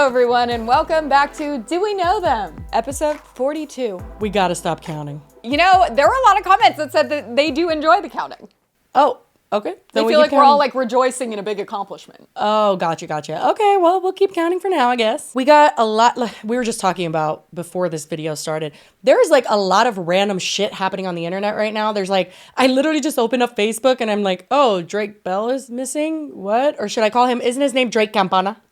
everyone, and welcome back to Do We Know Them? Episode 42. We gotta stop counting. You know, there were a lot of comments that said that they do enjoy the counting. Oh, okay. They feel like we're all like rejoicing in a big accomplishment. Oh, gotcha. Okay, well, we'll keep counting for now, I guess. We got a lot, we were just talking about before this video started. There's like a lot of random shit happening on the internet right now. There's like, I literally just opened up Facebook and I'm like, oh, Drake Bell is missing? What? Or should I call him, isn't his name Drake Campana?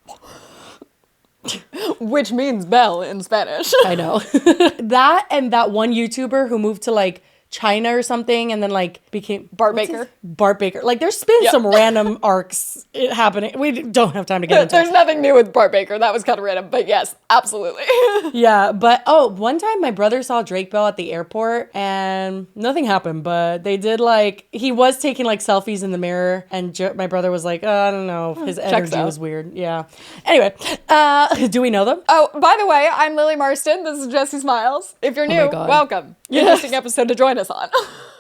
Which means bell in Spanish. I know. That and that one YouTuber who moved to like China or something and then like became Bart Baker. Bart Baker. Like there's been some random arcs happening. We don't have time to get into it. There's nothing new with Bart Baker. That was kind of random, but yes, absolutely. Yeah, but one time my brother saw Drake Bell at the airport and nothing happened, but they did like, he was taking like selfies in the mirror and my brother was like, I don't know, his energy was weird. Yeah. Anyway, do we know them? Oh, by the way, I'm Lily Marston. This is Jessie Smiles. If you're new, welcome. Interesting episode to join us on.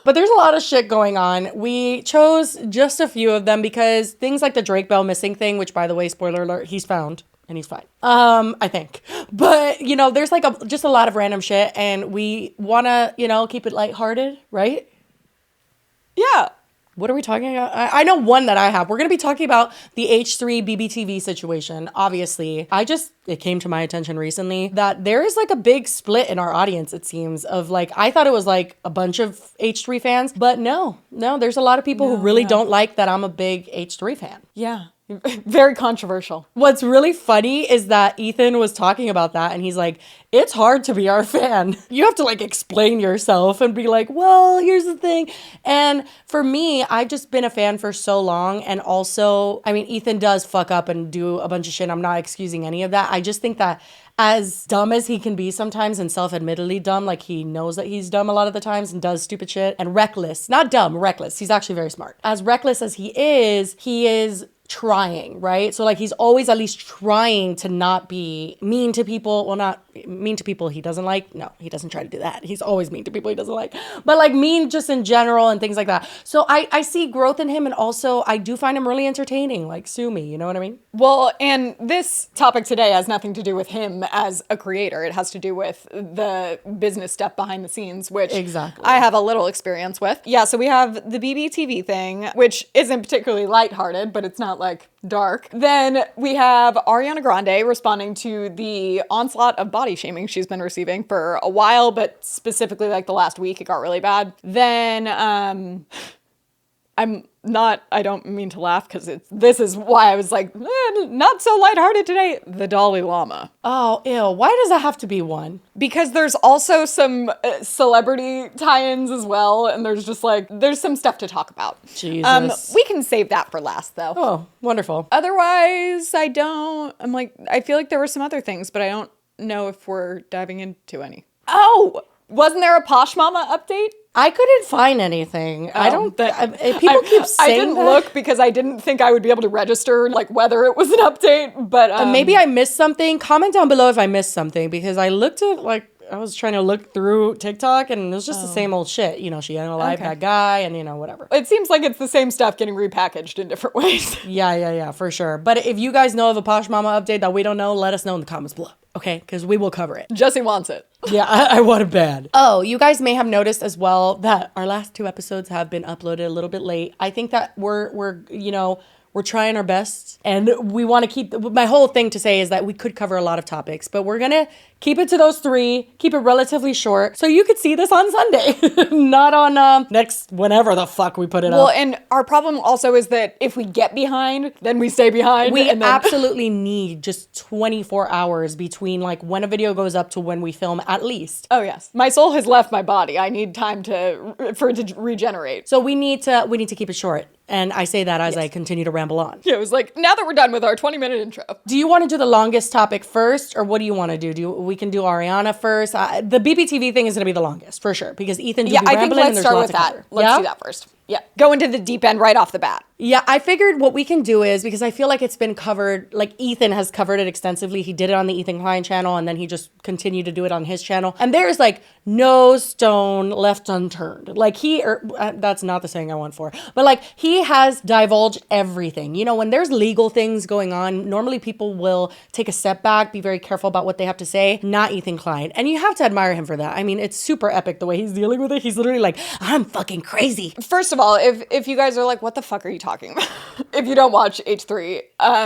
But there's a lot of shit going on. We chose just a few of them because things like the Drake Bell missing thing, which by the way, spoiler alert, he's found and he's fine. I think. But, you know, there's like just a lot of random shit and we want to, you know, keep it lighthearted, right? Yeah. What are we talking about? I know one that I have. We're going to be talking about the H3 BBTV situation. Obviously, it came to my attention recently that there is like a big split in our audience, it seems, of like, I thought it was like a bunch of H3 fans, but no, there's a lot of people who really don't like that I'm a big H3 fan. Yeah. Very controversial. What's really funny is that Ethan was talking about that and he's like, it's hard to be our fan. You have to like explain yourself and be like, well, here's the thing. And for me, I've just been a fan for so long. And also, I mean, Ethan does fuck up and do a bunch of shit. I'm not excusing any of that. I just think that as dumb as he can be sometimes and self-admittedly dumb, like he knows that he's dumb a lot of the times and does stupid shit and reckless, not dumb, reckless. He's actually very smart. As reckless as he is trying, right? So like he's always at least trying to not be mean to people. Well, not mean to people he doesn't like. No, he doesn't try to do that. He's always mean to people he doesn't like, but like mean just in general and things like that. So I see growth in him and also I do find him really entertaining, like sue me, you know what I mean? Well, and this topic today has nothing to do with him as a creator. It has to do with the business stuff behind the scenes, which I have a little experience with. Yeah, so we have the BBTV thing, which isn't particularly lighthearted, but it's not like dark. Then we have Ariana Grande responding to the onslaught of body shaming she's been receiving for a while, but specifically like the last week, it got really bad. Then I don't mean to laugh because this is why I was like, not so lighthearted today. The Dalai Lama. Oh, ew. Why does that have to be one? Because there's also some celebrity tie-ins as well. And there's just like, there's some stuff to talk about. Jesus. We can save that for last though. Oh, wonderful. Otherwise, I feel like there were some other things, but I don't know if we're diving into any. Oh, wasn't there a Posh Mama update? I couldn't find anything. People keep saying I didn't look because I didn't think I would be able to register like whether it was an update, but maybe I missed something. Comment down below if I missed something because I looked at like I was trying to look through TikTok and it was just the same old shit. You know, she unalived that guy and, you know, whatever. It seems like it's the same stuff getting repackaged in different ways. Yeah, for sure. But if you guys know of a Posh Mama update that we don't know, let us know in the comments below. Okay, because we will cover it. Jessie wants it. Yeah, I want it bad. Oh, you guys may have noticed as well that our last 2 episodes have been uploaded a little bit late. I think that we're trying our best and we want to keep, my whole thing to say is that we could cover a lot of topics, but we're going to keep it to those 3, keep it relatively short. So you could see this on Sunday, not on next, whenever the fuck we put it up. Well, and our problem also is that if we get behind, then we stay behind. We absolutely need just 24 hours between like when a video goes up to when we film at least. Oh yes. My soul has left my body. I need time for it to regenerate. So we need to keep it short. And I say that as I continue to ramble on. Yeah, it was like, now that we're done with our 20-minute intro. Do you want to do the longest topic first, or what do you want to do? We can do Ariana first. The BBTV thing is going to be the longest, for sure, because Ethan, I think let's start with that. Let's do that first. Yeah, go into the deep end right off the bat. Yeah, I figured what we can do is, because I feel like it's been covered, like Ethan has covered it extensively. He did it on the Ethan Klein channel, and then he just continued to do it on his channel. And there's like no stone left unturned. Like that's not the saying I want for, but like he has divulged everything. You know, when there's legal things going on, normally people will take a step back, be very careful about what they have to say. Not Ethan Klein. And you have to admire him for that. I mean, it's super epic the way he's dealing with it. He's literally like, I'm fucking crazy. First of all, if you guys are like, what the fuck are you talking about? If you don't watch H3,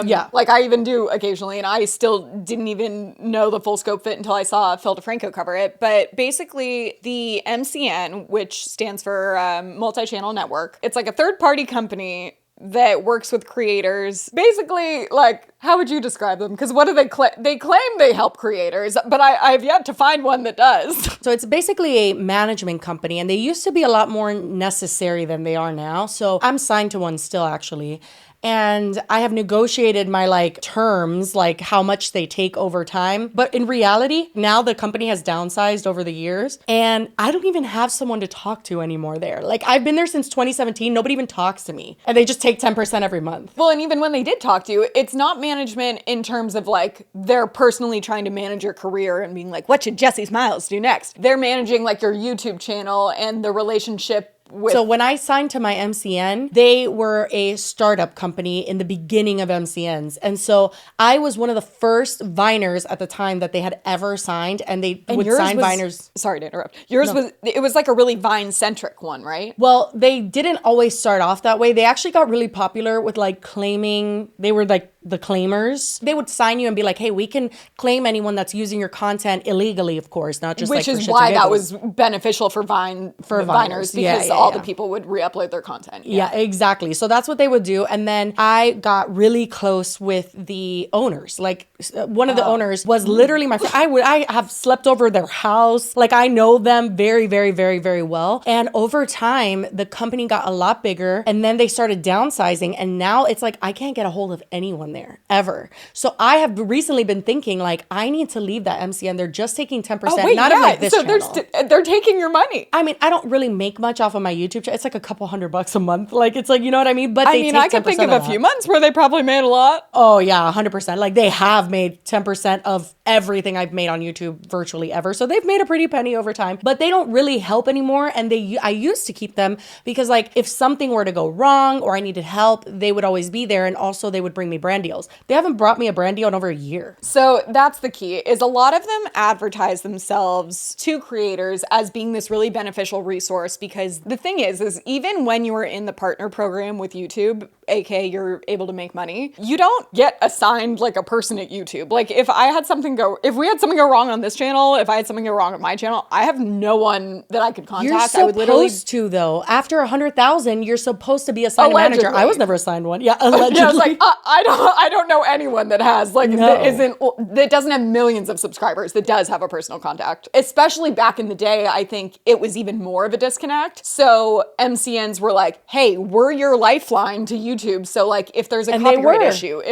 yeah, like I even do occasionally, and I still didn't even know the full scope fit until I saw Phil DeFranco cover it. But basically, the MCN, which stands for Multi-Channel Network, it's like a third-party company that works with creators. Basically, like, how would you describe them? Because what do they claim? They claim they help creators, but I've yet to find one that does. So it's basically a management company, and they used to be a lot more necessary than they are now. So I'm signed to one still, actually. And I have negotiated my like terms, like how much they take over time. But in reality, now the company has downsized over the years, and I don't even have someone to talk to anymore there. Like I've been there since 2017. Nobody even talks to me, and they just take 10% every month. Well, and even when they did talk to you, it's not management in terms of like they're personally trying to manage your career and being like, what should Jesse Smiles do next? They're managing like your YouTube channel and the relationship. So when I signed to my MCN, they were a startup company in the beginning of MCNs. And so I was one of the first Viners at the time that they had ever signed, and they would sign Viners. Sorry to interrupt. Yours was like a really Vine-centric one, right? Well, they didn't always start off that way. They actually got really popular with like claiming, they were like the claimers. They would sign you and be like, hey, we can claim anyone that's using your content illegally, of course, not just which like is why that was beneficial for Viners, because all the people would re-upload their content. Yeah, exactly. So that's what they would do. And then I got really close with the owners. Like one of the owners was literally my friend. I have slept over their house. Like I know them very, very, very, very well. And over time, the company got a lot bigger, and then they started downsizing. And now it's like, I can't get a hold of anyone there ever. So I have recently been thinking like, I need to leave that MCN. They're just taking 10%. Not of like this channel. They're taking your money. I mean, I don't really make much off of my YouTube channel. It's like a couple $100 a month. Like, it's like, you know what I mean? But they take 10% I can think of a few months where they probably made a lot. Oh yeah, 100%. Like they have made 10% of everything I've made on YouTube virtually ever. So they've made a pretty penny over time, but they don't really help anymore. And I used to keep them because like if something were to go wrong or I needed help, they would always be there. And also they would bring me brand deals. They haven't brought me a brand deal in over a year. So that's the key, is a lot of them advertise themselves to creators as being this really beneficial resource, because the thing is even when you are in the partner program with YouTube, aka you're able to make money, you don't get assigned like a person at YouTube. Like if we had something go wrong on this channel, if I had something go wrong on my channel, I have no one that I could contact. You're supposed to though. After 100,000, you're supposed to be assigned a manager. I was never assigned one. Yeah, allegedly. Yeah, I was like, I don't know anyone that has that doesn't have millions of subscribers that does have a personal contact. Especially back in the day, I think it was even more of a disconnect. So MCNs were like, hey, we're your lifeline to YouTube. So like if there's a copyright issue,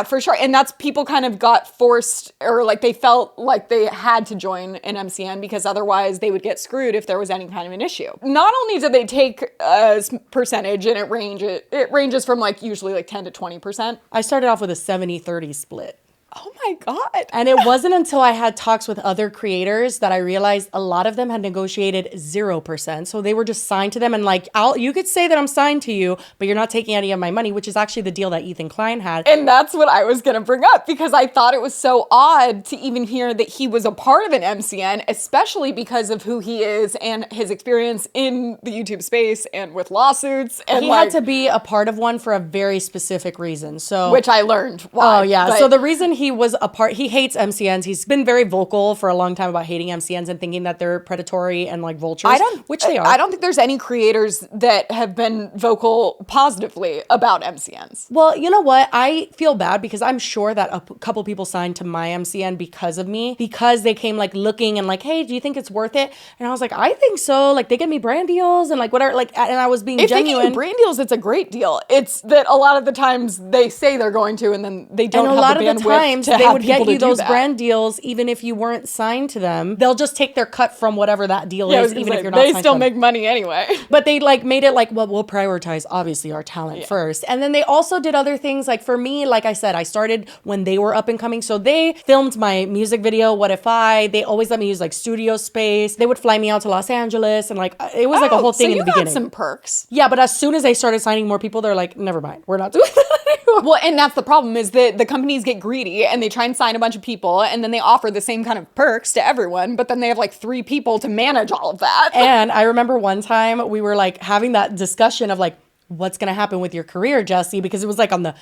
for sure. And that's, people kind of got forced, or like they felt like they had to join an MCN because otherwise they would get screwed if there was any kind of an issue. Not only do they take a percentage, and it ranges from like usually like 10 to 20%. I started off with a 70-30 split. Oh my God. And it wasn't until I had talks with other creators that I realized a lot of them had negotiated 0%. So they were just signed to them, and like, you could say that I'm signed to you, but you're not taking any of my money, which is actually the deal that Ethan Klein had. And that's what I was going to bring up, because I thought it was so odd to even hear that he was a part of an MCN, especially because of who he is and his experience in the YouTube space and with lawsuits. And he had to be a part of one for a very specific reason. So, which I learned why. Oh yeah. So the reason he was a part, he hates MCNs. He's been very vocal for a long time about hating MCNs and thinking that they're predatory and like vultures, which they are. I don't think there's any creators that have been vocal positively about MCNs. Well, you know what? I feel bad because I'm sure that a couple people signed to my MCN because of me, because they came like looking and like, hey, do you think it's worth it? And I was like, I think so. Like they get me brand deals and like whatever. Like, and I was being genuine. If they get you brand deals, it's a great deal. It's that a lot of the times they say they're going to, and then they don't have the bandwidth. times they would get you those brand deals even if you weren't signed to them. They'll just take their cut from whatever that deal is, even if you're not signed to them. They still make money anyway. But they like made it like, well, we'll prioritize obviously our talent first. And then they also did other things. Like for me, like I said, I started when they were up and coming. So they filmed my music video, What If they always let me use like studio space. They would fly me out to Los Angeles and like, it was like a whole thing in the beginning. Some perks. Yeah, but as soon as they started signing more people, they're like, never mind, we're not doing that anymore. Well, and that's the problem is that the companies get greedy and they try and sign a bunch of people and then they offer the same kind of perks to everyone, but then they have like 3 people to manage all of that. And I remember one time we were like having that discussion of like, what's going to happen with your career, Jesse? Because it was like on the,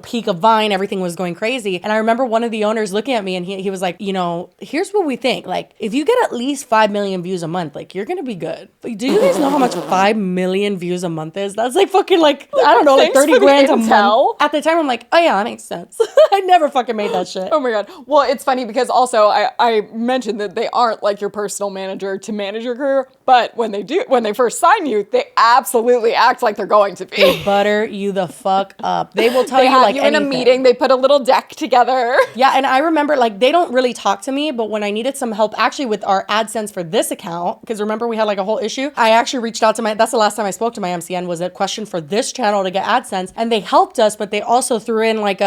peak of Vine, everything was going crazy. And I remember one of the owners looking at me and he was like, here's what we think. Like, if you get at least 5 million views a month, like, you're going to be good. But do you guys know how much 5 million views a month is? That's like fucking like, I don't know, like 30 grand a month. At the time, I'm like, oh yeah, that makes sense. I never fucking made that shit. Oh my God. Well, it's funny because also I mentioned that they aren't like your personal manager to manage your career, but when they first sign you, they absolutely act like they're going to be. They butter you the fuck up. They will tell you like anything. In a meeting, they put a little deck together. Yeah, and I remember like they don't really talk to me, but when I needed some help actually with our AdSense for this account, because remember we had like a whole issue, I actually reached out to that's the last time I spoke to my MCN was a question for this channel to get AdSense, and they helped us, but they also threw in like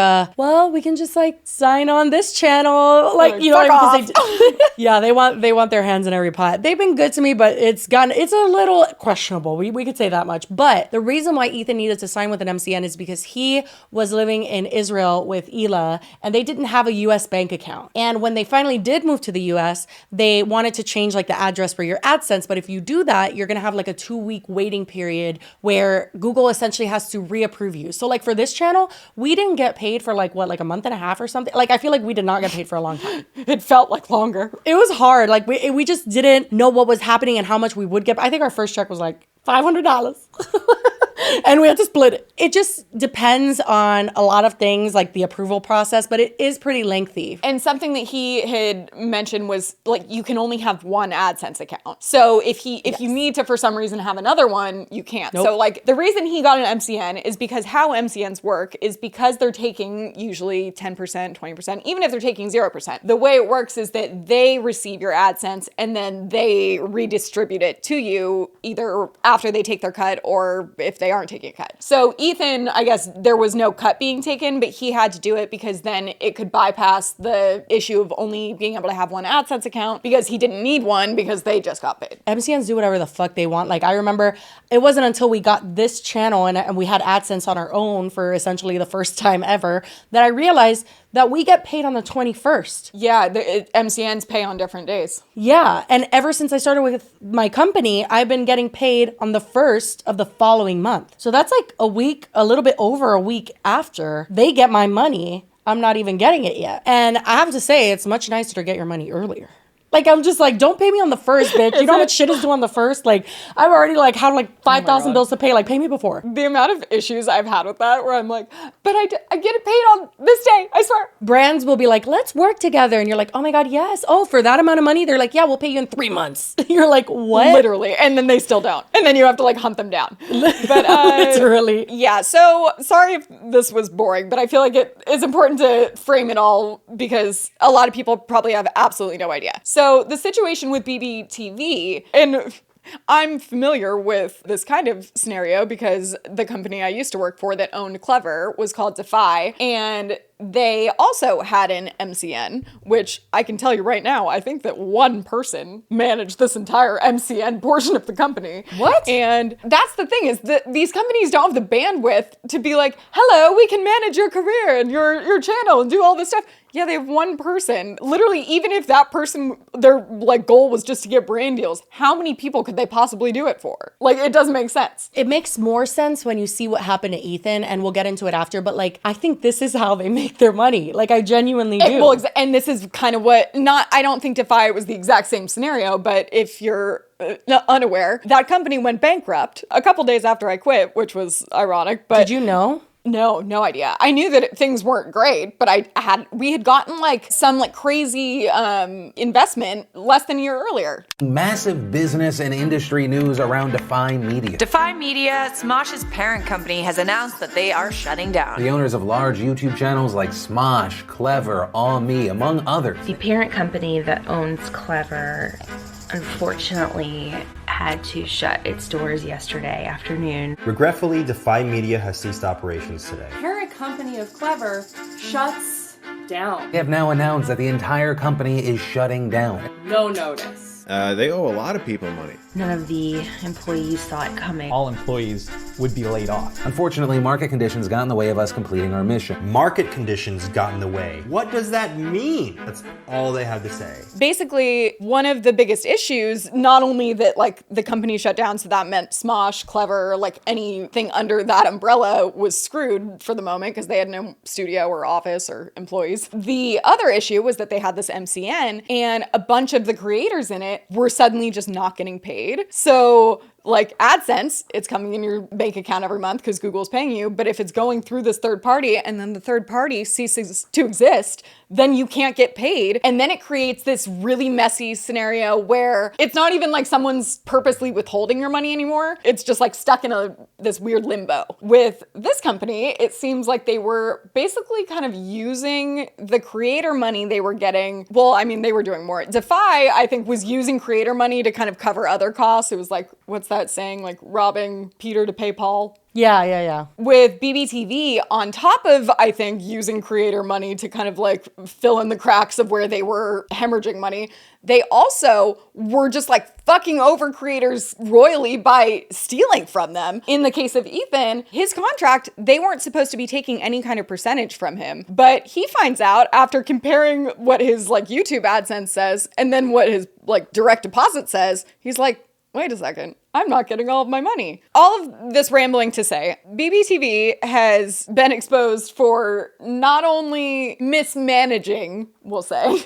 we can just like sign on this channel, like yeah, they want their hands in every pot. They've been good to me, but it's a little questionable. We could say that much. But the reason why Ethan needed to sign with an MCN is because he was living in Israel with Ela and they didn't have a US bank account. And when they finally did move to the US, they wanted to change like the address for your AdSense. But if you do that, you're going to have like a 2-week waiting period where Google essentially has to reapprove you. So like for this channel, we didn't get paid for like a month and a half or something. Like I feel like we did not get paid for a long time. It felt like longer. It was hard. Like we just didn't know what was happening and how much we would get. I think our first check was like $500. And we had to split it. It just depends on a lot of things like the approval process, but it is pretty lengthy. And something that he had mentioned was like you can only have one AdSense account. So if you need to for some reason have another one, you can't. Nope. So like the reason he got an MCN is because how MCNs work is because they're taking usually 10%, 20%, even if they're taking 0%. The way it works is that they receive your AdSense and then they redistribute it to you either after they take their cut or if they aren't taking a cut. So Ethan, I guess there was no cut being taken, but he had to do it because then it could bypass the issue of only being able to have one AdSense account because he didn't need one because they just got paid. MCNs do whatever the fuck they want. Like I remember it wasn't until we got this channel and we had AdSense on our own for essentially the first time ever that I realized that we get paid on the 21st. Yeah, MCNs pay on different days. Yeah, and ever since I started with my company, I've been getting paid on the 1st of the following month. So that's like a week, a little bit over a week after they get my money. I'm not even getting it yet. And I have to say, it's much nicer to get your money earlier. Like, I'm just like, don't pay me on the 1st, bitch. You know how much shit is due on the 1st? Like, I've already like had like 5,000 bills to pay. Like, pay me before. The amount of issues I've had with that where I'm like, but I get it paid on this day, I swear. Brands will be like, let's work together. And you're like, oh my God, yes. Oh, for that amount of money? They're like, yeah, we'll pay you in 3 months. You're like, what? Literally. And then they still don't. And then you have to like hunt them down. But literally. Yeah, so sorry if this was boring, but I feel like it is important to frame it all because a lot of people probably have absolutely no idea. So the situation with BBTV, and I'm familiar with this kind of scenario because the company I used to work for that owned Clever was called Defy, and they also had an MCN, which I can tell you right now, I think that one person managed this entire MCN portion of the company. What? And that's the thing is that these companies don't have the bandwidth to be like, hello, we can manage your career and your channel and do all this stuff. Yeah, they have one person. Literally, even if that person, their like goal was just to get brand deals, how many people could they possibly do it for? Like, it doesn't make sense. It makes more sense when you see what happened to Ethan, and we'll get into it after, but like, I think this is how they make their money. Like, I genuinely do. And this is kind of what, I don't think Defy was the exact same scenario, but if you're unaware, that company went bankrupt a couple days after I quit, which was ironic. But did you know? No idea. I knew that things weren't great, but we had gotten like some like crazy investment less than a year earlier. Massive business and industry news around Defy Media. Defy Media, Smosh's parent company, has announced that they are shutting down. The owners of large YouTube channels like Smosh, Clever, All Me, among others. The parent company that owns Clever unfortunately had to shut its doors yesterday afternoon. Regretfully, Defy Media has ceased operations today. Parent company of Clever shuts down. They have now announced that the entire company is shutting down. No notice. They owe a lot of people money. None of the employees saw it coming. All employees would be laid off. Unfortunately, market conditions got in the way of us completing our mission. Market conditions got in the way. What does that mean? That's all they had to say. Basically, one of the biggest issues, not only that like the company shut down, so that meant Smosh, Clever, like anything under that umbrella was screwed for the moment because they had no studio or office or employees. The other issue was that they had this MCN and a bunch of the creators in it were suddenly just not getting paid. So like AdSense, it's coming in your bank account every month because Google's paying you. But if it's going through this third party and then the third party ceases to exist, then you can't get paid. And then it creates this really messy scenario where it's not even like someone's purposely withholding your money anymore. It's just like stuck in this weird limbo. With this company, it seems like they were basically kind of using the creator money they were getting. Well, I mean, they were doing more. Defy, I think, was using creator money to kind of cover other costs. It was like, what's that saying? Like robbing Peter to pay Paul. Yeah. With BBTV, on top of, I think, using creator money to kind of like fill in the cracks of where they were hemorrhaging money, they also were just like fucking over creators royally by stealing from them. In the case of Ethan, his contract, they weren't supposed to be taking any kind of percentage from him. But he finds out after comparing what his like YouTube AdSense says and then what his like direct deposit says, he's like, wait a second, I'm not getting all of my money. All of this rambling to say, BBTV has been exposed for not only mismanaging, we'll say,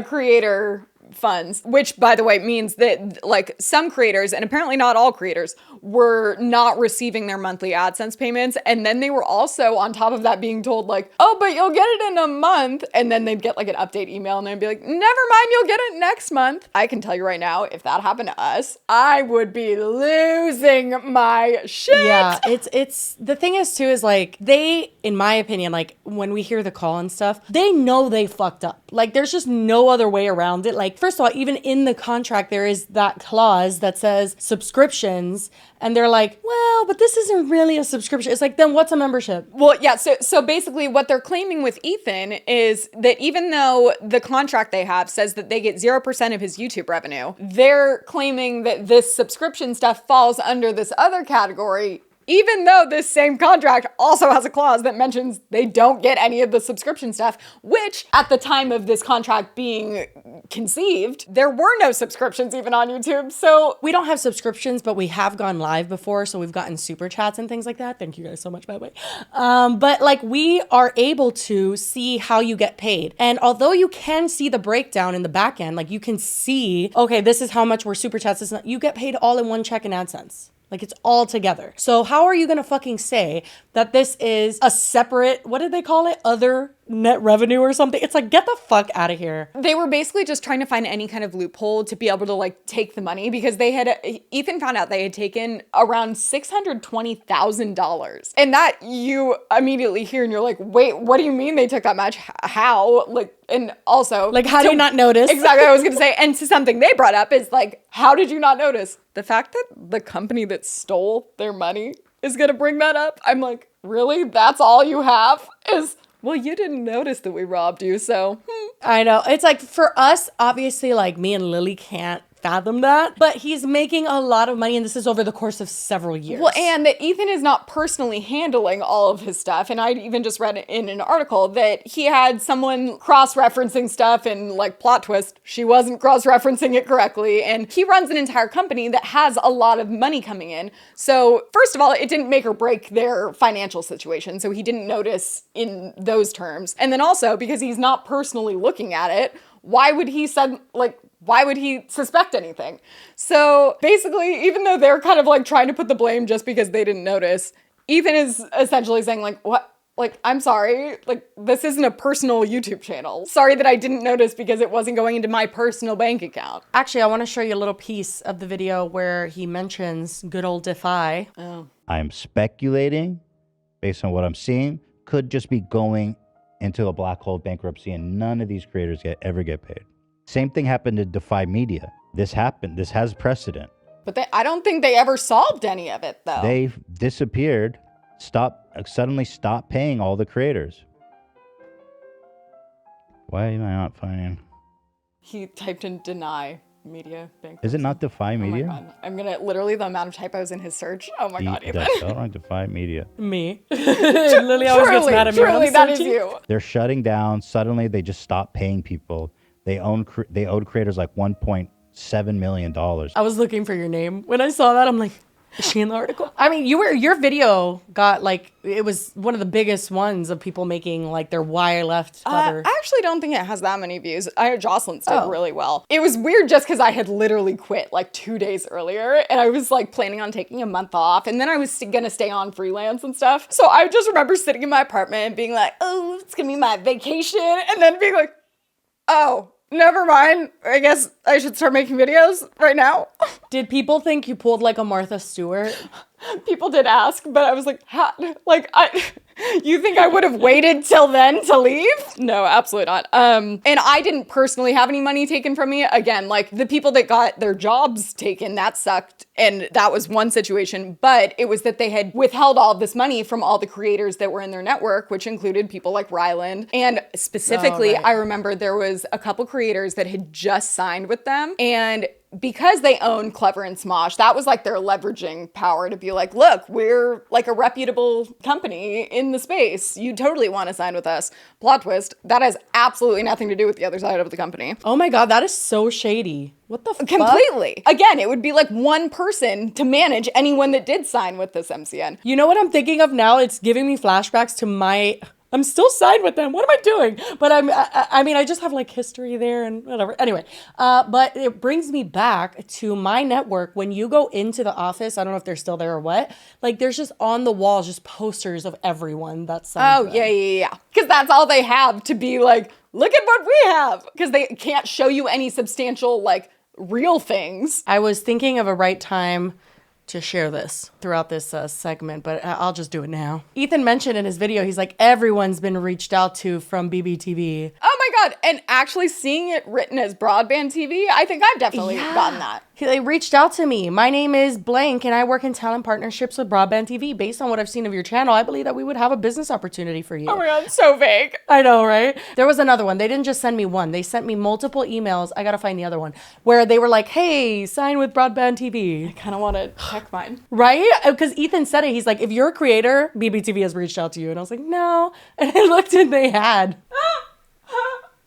creator funds, which by the way means that like some creators, and apparently not all creators, were not receiving their monthly AdSense payments. And then they were also on top of that being told like, oh, but you'll get it in a month. And then they'd get like an update email and they'd be like, never mind, you'll get it next month. I can tell you right now, if that happened to us, I would be losing my shit. Yeah, it's the thing is too is like they, in my opinion, like when we hear the call and stuff, they know they fucked up. Like there's just no other way around it. Like first of all, even in the contract, there is that clause that says subscriptions. And they're like, well, but this isn't really a subscription. It's like, then what's a membership? Well, yeah. So basically what they're claiming with Ethan is that even though the contract they have says that they get 0% of his YouTube revenue, they're claiming that this subscription stuff falls under this other category, even though this same contract also has a clause that mentions they don't get any of the subscription stuff, which at the time of this contract being conceived, there were no subscriptions even on YouTube. So we don't have subscriptions, but we have gone live before. So we've gotten super chats and things like that. Thank you guys so much, by the way. But like we are able to see how you get paid. And although you can see the breakdown in the back end, like you can see, okay, this is how much we're super chats. You get paid all in one check in AdSense. Like it's all together. So how are you gonna fucking say that this is a separate, what did they call it? Other net revenue or something? It's like, get the fuck out of here. They were basically just trying to find any kind of loophole to be able to like take the money because Ethan found out they had taken around $620,000. And that you immediately hear and you're like, wait, what do you mean they took that much? How? Like, and also like, how do you not notice? Exactly. I was going to say, and to something they brought up is like, how did you not notice? The fact that the company that stole their money is going to bring that up. I'm like, really? That's all you have is, well, you didn't notice that we robbed you, so. I know. It's like for us, obviously, like me and Lily can't fathom that, but he's making a lot of money and this is over the course of several years. Well, and that Ethan is not personally handling all of his stuff. And I even just read in an article that he had someone cross-referencing stuff and like plot twist, she wasn't cross-referencing it correctly. And he runs an entire company that has a lot of money coming in. So first of all, it didn't make or break their financial situation. So he didn't notice in those terms. And then also because he's not personally looking at it, why would he suspect anything? So basically, even though they're kind of like trying to put the blame just because they didn't notice, Ethan is essentially saying like, what? Like, I'm sorry, like, this isn't a personal YouTube channel. Sorry that I didn't notice because it wasn't going into my personal bank account. Actually, I want to show you a little piece of the video where he mentions good old Defy. Oh. I'm speculating, based on what I'm seeing, could just be going into a black hole of bankruptcy and none of these creators ever get paid. Same thing happened to Defy Media. This happened. This has precedent. But I don't think they ever solved any of it, though. They disappeared. Suddenly stopped paying all the creators. Why am I not finding? He typed in deny media bankruptcy. Is it not Defy Media? Oh my God. I'm gonna literally the amount of typos in his search. Oh my God, Ethan. That's not Defy Media. Me. Lily always gets mad at me. Truly, that is you. They're shutting down. Suddenly they just stopped paying people. They owed creators like $1.7 million. I was looking for your name. When I saw that, I'm like, is she in the article? I mean, your video got like, it was one of the biggest ones of people making like their why I left clever. I actually don't think it has that many views. I know Jocelyn's did really well. It was weird just because I had literally quit like 2 days earlier and I was like planning on taking a month off and then I was gonna stay on freelance and stuff. So I just remember sitting in my apartment and being like, oh, it's gonna be my vacation. And then being like, oh, never mind. I guess I should start making videos right now. Did people think you pulled like a Martha Stewart? People did ask, but I was like, you think I would have waited till then to leave? No, absolutely not. And I didn't personally have any money taken from me. Again, like the people that got their jobs taken, that sucked. And that was one situation, but it was that they had withheld all of this money from all the creators that were in their network, which included people like Ryland. And specifically, I remember there was a couple creators that had just signed with them. And because they own Clever and Smosh, that was like their leveraging power to be like, look, we're like a reputable company in the space. You totally want to sign with us. Plot twist, that has absolutely nothing to do with the other side of the company. Oh my God, that is so shady. What the fuck? Completely. Again, it would be like one person to manage anyone that did sign with this MCN. You know what I'm thinking of now? It's giving me flashbacks to I'm still signed with them. What am I doing? But I mean, I just have like history there and whatever. Anyway, but it brings me back to my network. When you go into the office, I don't know if they're still there or what, like there's just on the walls, just posters of everyone that's signed. Oh, yeah. Because that's all they have to be like, look at what we have. Because they can't show you any substantial, like, real things. I was thinking of a right time to share this throughout this segment, but I'll just do it now. Ethan mentioned in his video, he's like, everyone's been reached out to from BBTV. Oh my God. And actually seeing it written as broadband TV, I think I've definitely gotten that. They reached out to me. My name is blank and I work in talent partnerships with Broadband TV. Based on what I've seen of your channel, I believe that we would have a business opportunity for you. Oh my God, so vague. I know, right? There was another one. They didn't just send me one. They sent me multiple emails. I gotta find the other one. Where they were like, hey, sign with Broadband TV. I kind of want to check mine. Right? Because Ethan said it. He's like, if you're a creator, BBTV has reached out to you. And I was like, no. And I looked and they had.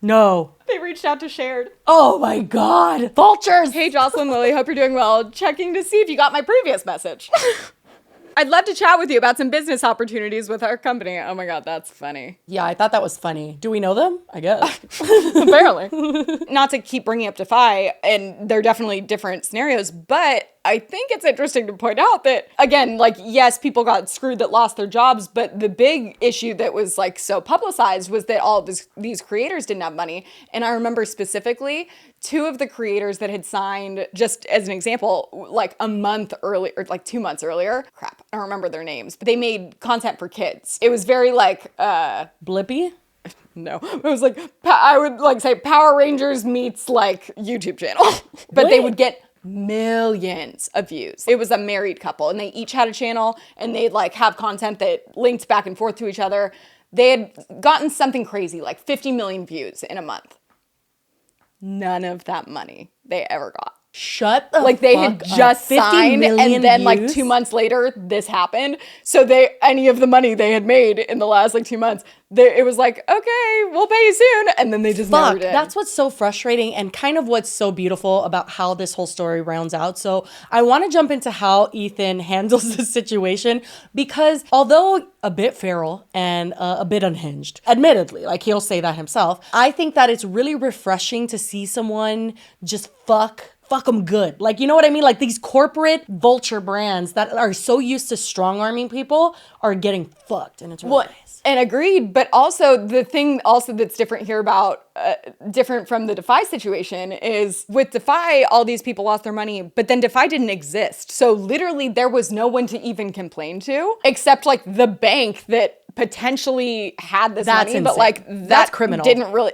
No. They reached out to Shared. Oh my God. Vultures. Hey, Jocelyn, Lily, hope you're doing well. Checking to see if you got my previous message. I'd love to chat with you about some business opportunities with our company. Oh my God, that's funny. Yeah, I thought that was funny. Do we know them? I guess. Apparently. Not to keep bringing up Defy, and they're definitely different scenarios, but I think it's interesting to point out that, again, like, yes, people got screwed that lost their jobs, but the big issue that was like so publicized was that all of these creators didn't have money. And I remember specifically 2 of the creators that had signed, just as an example, like a month earlier, or like 2 months earlier. Crap, I don't remember their names, but they made content for kids. It was very like, Blippy? No, it was like, I would like say Power Rangers meets like YouTube channel, but they would get millions of views. It was a married couple and they each had a channel and they'd like have content that linked back and forth to each other. They had gotten something crazy, like 50 million views in a month. None of that money they ever got. Shut the like they had just signed and then like 2 months later this happened. So any of the money they had made in the last like 2 months, it was like, okay, we'll pay you soon. And then they just never did. That's what's so frustrating and kind of what's so beautiful about how this whole story rounds out. So I want to jump into how Ethan handles this situation, because although a bit feral and a bit unhinged, admittedly, like he'll say that himself, I think that it's really refreshing to see someone just fuck fuck them good. Like, you know what I mean? Like these corporate vulture brands that are so used to strong-arming people are getting fucked. And it's really nice. And agreed. But also the thing also that's different here about, different from the Defy situation is with Defy, all these people lost their money, but then Defy didn't exist. So literally there was no one to even complain to except like the bank that potentially had this money, insane. but like that's criminal.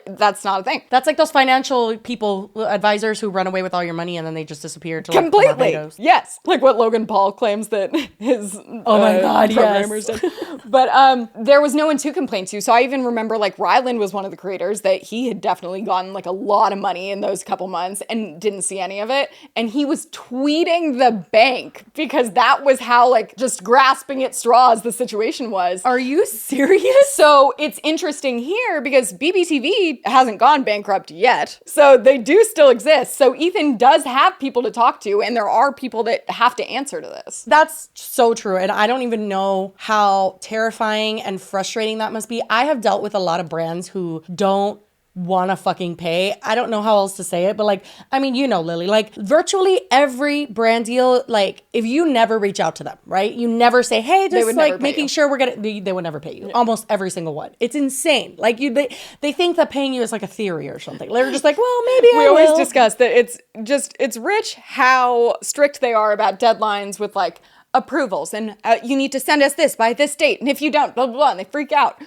That's not a thing. That's like those financial people, advisors who run away with all your money and then they just disappear to Completely. Like Barbados. Yes. Like what Logan Paul claims that his oh my God, programmers did. But there was no one to complain to. So I even remember like Ryland was one of the creators that he had definitely gotten like a lot of money in those couple months and didn't see any of it. And he was tweeting the bank because that was how like just grasping at straws the situation was. Are you serious? So it's interesting here because BBTV hasn't gone bankrupt yet. So they do still exist. So Ethan does have people to talk to and there are people that have to answer to this. That's so true. And I don't even know how terrifying and frustrating that must be. I have dealt with a lot of brands who don't want to fucking pay. I don't know how else to say it, but like, I mean, you know, Lily, like virtually every brand deal, like if you never reach out to them, right? You never say, hey, just like making sure we're gonna, they would never pay you. Yeah. Almost every single one. It's insane. Like they think that paying you is like a theory or something. They're just like, well, maybe we always discuss that it's rich how strict they are about deadlines with like approvals and you need to send us this by this date. And if you don't, blah, blah, blah, and they freak out.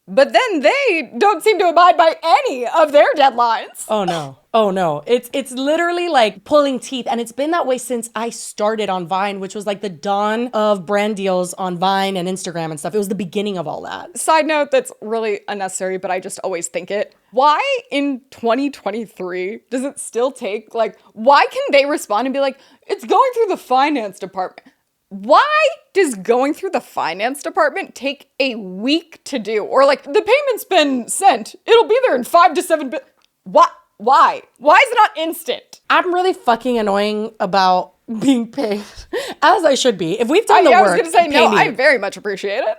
But then they don't seem to abide by any of their deadlines. Oh no. Oh no. It's literally like pulling teeth. And it's been that way since I started on Vine, which was like the dawn of brand deals on Vine and Instagram and stuff. It was the beginning of all that. Side note that's really unnecessary, but I just always think it. Why in 2023 does it still take, like, why can they respond and be like, it's going through the finance department? Why does going through the finance department take a week to do? Or like, the payment's been sent. It'll be there in 5 to 7 What? Why? Why is it not instant? I'm really fucking annoying about being paid, as I should be. If we've done the work, I was gonna say, no, I very much appreciate it.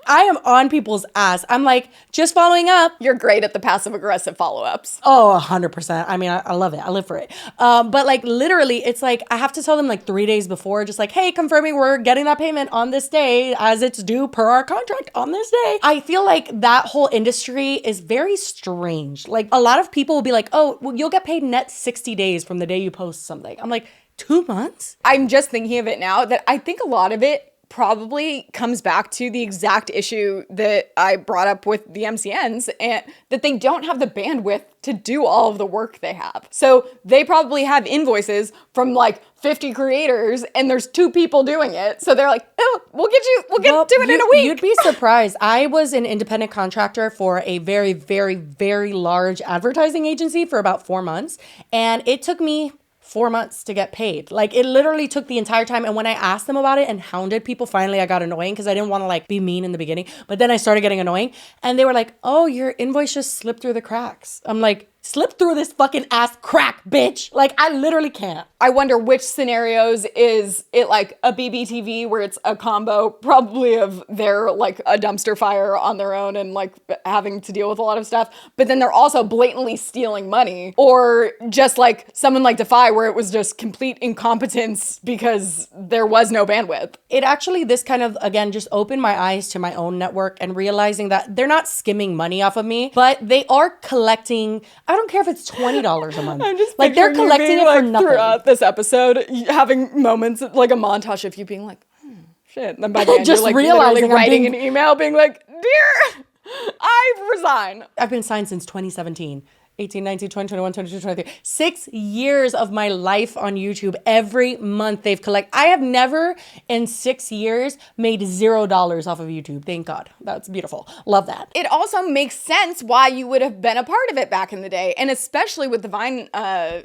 I am on people's ass. I'm like, just following up. You're great at the passive aggressive follow-ups. Oh, 100%. I mean, I love it. I live for it. But like literally, it's like, I have to tell them like 3 days before, just like, hey, confirming we're getting that payment on this day as it's due per our contract on this day. I feel like that whole industry is very strange. Like a lot of people will be like, oh, well, you'll get paid net 60 days from the day you post something. I'm like, 2 months? I'm just thinking of it now that I think a lot of it probably comes back to the exact issue that I brought up with the MCNs and that they don't have the bandwidth to do all of the work they have. So they probably have invoices from like 50 creators and there's 2 people doing it. So they're like, oh, we'll get to it in a week. You'd be surprised. I was an independent contractor for a very, very, very large advertising agency for about 4 months. And it took me 4 months to get paid. Like it literally took the entire time. And when I asked them about it and hounded people, finally I got annoying because I didn't want to like be mean in the beginning. But then I started getting annoying and they were like, oh, your invoice just slipped through the cracks. I'm like, slip through this fucking ass crack, bitch. Like I literally can't. I wonder which scenarios is it like a BBTV where it's a combo probably of they're like a dumpster fire on their own and like having to deal with a lot of stuff, but then they're also blatantly stealing money, or just like someone like Defy where it was just complete incompetence because there was no bandwidth. It actually, this kind of, again, just opened my eyes to my own network and realizing that they're not skimming money off of me, but they are collecting, I don't care if it's $20 a month. I'm just like they're collecting it for nothing. Throughout this episode, having moments like a montage of you being like, shit. And then by the end, just you're like realizing writing an email being like, dear, I resign. I've been signed since 2017. 18, 19, 20, 21, 22, 23. 6 years of my life on YouTube. Every month they've collected. I have never in 6 years made $0 off of YouTube. Thank God. That's beautiful. Love that. It also makes sense why you would have been a part of it back in the day. And especially with the Vine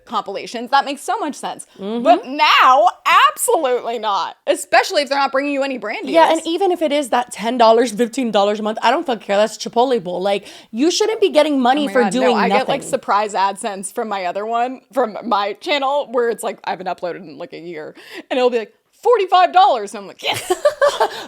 compilations, that makes so much sense. Mm-hmm. But now, absolutely not. Especially if they're not bringing you any brand deals. Yeah, and even if it is that $10, $15 a month, I don't fucking care. That's Chipotle Bowl. Like, you shouldn't be getting money for doing nothing. I get like surprise AdSense from my other one, from my channel, where it's like I haven't uploaded in like a year, and it'll be like $45, and I'm like, yes.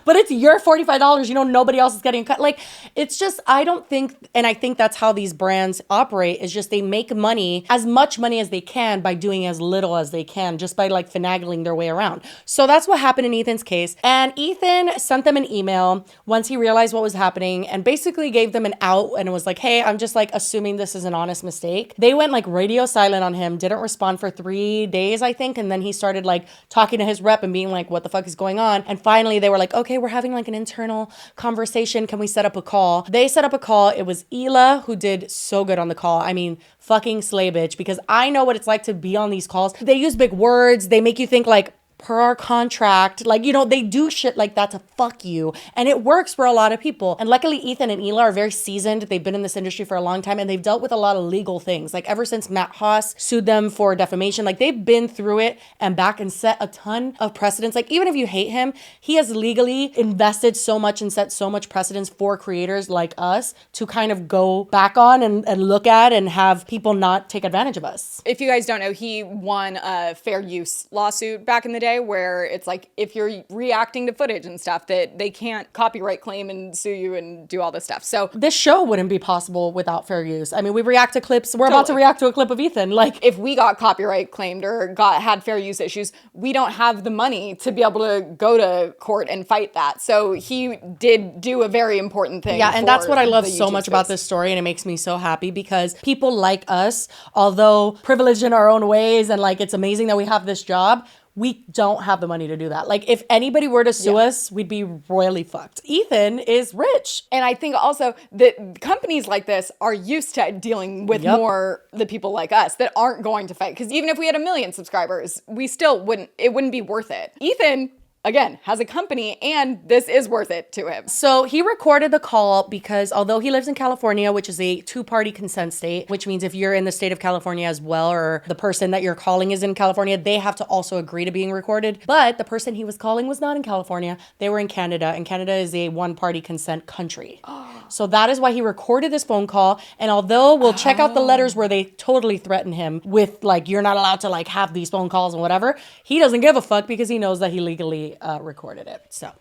But it's your $45. You know, nobody else is getting cut. Like, it's just, I don't think, and I think that's how these brands operate, is just they make money, as much money as they can by doing as little as they can, just by like finagling their way around. So that's what happened in Ethan's case. And Ethan sent them an email once he realized what was happening and basically gave them an out and was like, hey, I'm just like assuming this is an honest mistake. They went like radio silent on him, didn't respond for 3 days, I think. And then he started like talking to his rep and being like, what the fuck is going on? And finally they were like, okay, we're having like an internal conversation. Can we set up a call? They set up a call. It was Hila who did so good on the call. I mean, fucking slay bitch, because I know what it's like to be on these calls. They use big words. They make you think like, per our contract, like, you know, they do shit like that to fuck you. And it works for a lot of people. And luckily, Ethan and Hila are very seasoned. They've been in this industry for a long time and they've dealt with a lot of legal things. Like ever since Matt Haas sued them for defamation, like they've been through it and back and set a ton of precedents. Like even if you hate him, he has legally invested so much and set so much precedents for creators like us to kind of go back on and look at and have people not take advantage of us. If you guys don't know, he won a fair use lawsuit back in the day where it's like if you're reacting to footage and stuff that they can't copyright claim and sue you and do all this stuff. So this show wouldn't be possible without fair use. I mean, we react to clips. We're about to react to a clip of Ethan. Like if we got copyright claimed or had fair use issues, we don't have the money to be able to go to court and fight that. So he did do a very important thing. Yeah, and that's what I love so much about this story, and it makes me so happy because people like us, although privileged in our own ways and like it's amazing that we have this job, we don't have the money to do that. Like if anybody were to sue us, we'd be royally fucked. Ethan is rich. And I think also that companies like this are used to dealing with more the people like us that aren't going to fight. Because even if we had 1 million subscribers, we still wouldn't be worth it. Ethan, again, has a company and this is worth it to him. So he recorded the call because although he lives in California, which is a 2-party consent state, which means if you're in the state of California as well, or the person that you're calling is in California, they have to also agree to being recorded. But the person he was calling was not in California. They were in Canada, and Canada is a 1-party consent country. So that is why he recorded this phone call. And although we'll check out the letters where they totally threaten him with like, you're not allowed to like have these phone calls and whatever, he doesn't give a fuck because he knows that he legally recorded it. So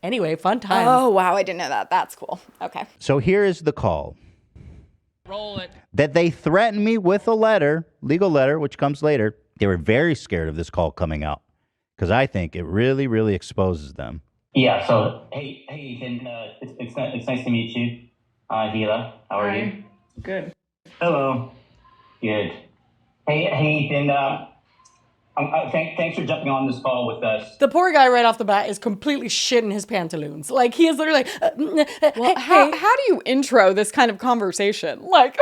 anyway, fun times. Oh, wow. I didn't know that. That's cool. Okay. So here is the call. Roll it. That they threatened me with a letter, legal letter, which comes later. They were very scared of this call coming out because I think it really, really exposes them. Yeah, so, hey, Ethan, it's nice to meet you. Hila, how are you? Good. Hello. Good. Hey, Ethan, thanks for jumping on this call with us. The poor guy right off the bat is completely shitting his pantaloons. Like, he is literally like, well, how do you intro this kind of conversation? Like,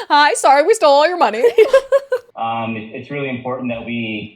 hi, sorry, we stole all your money. It's really important that we,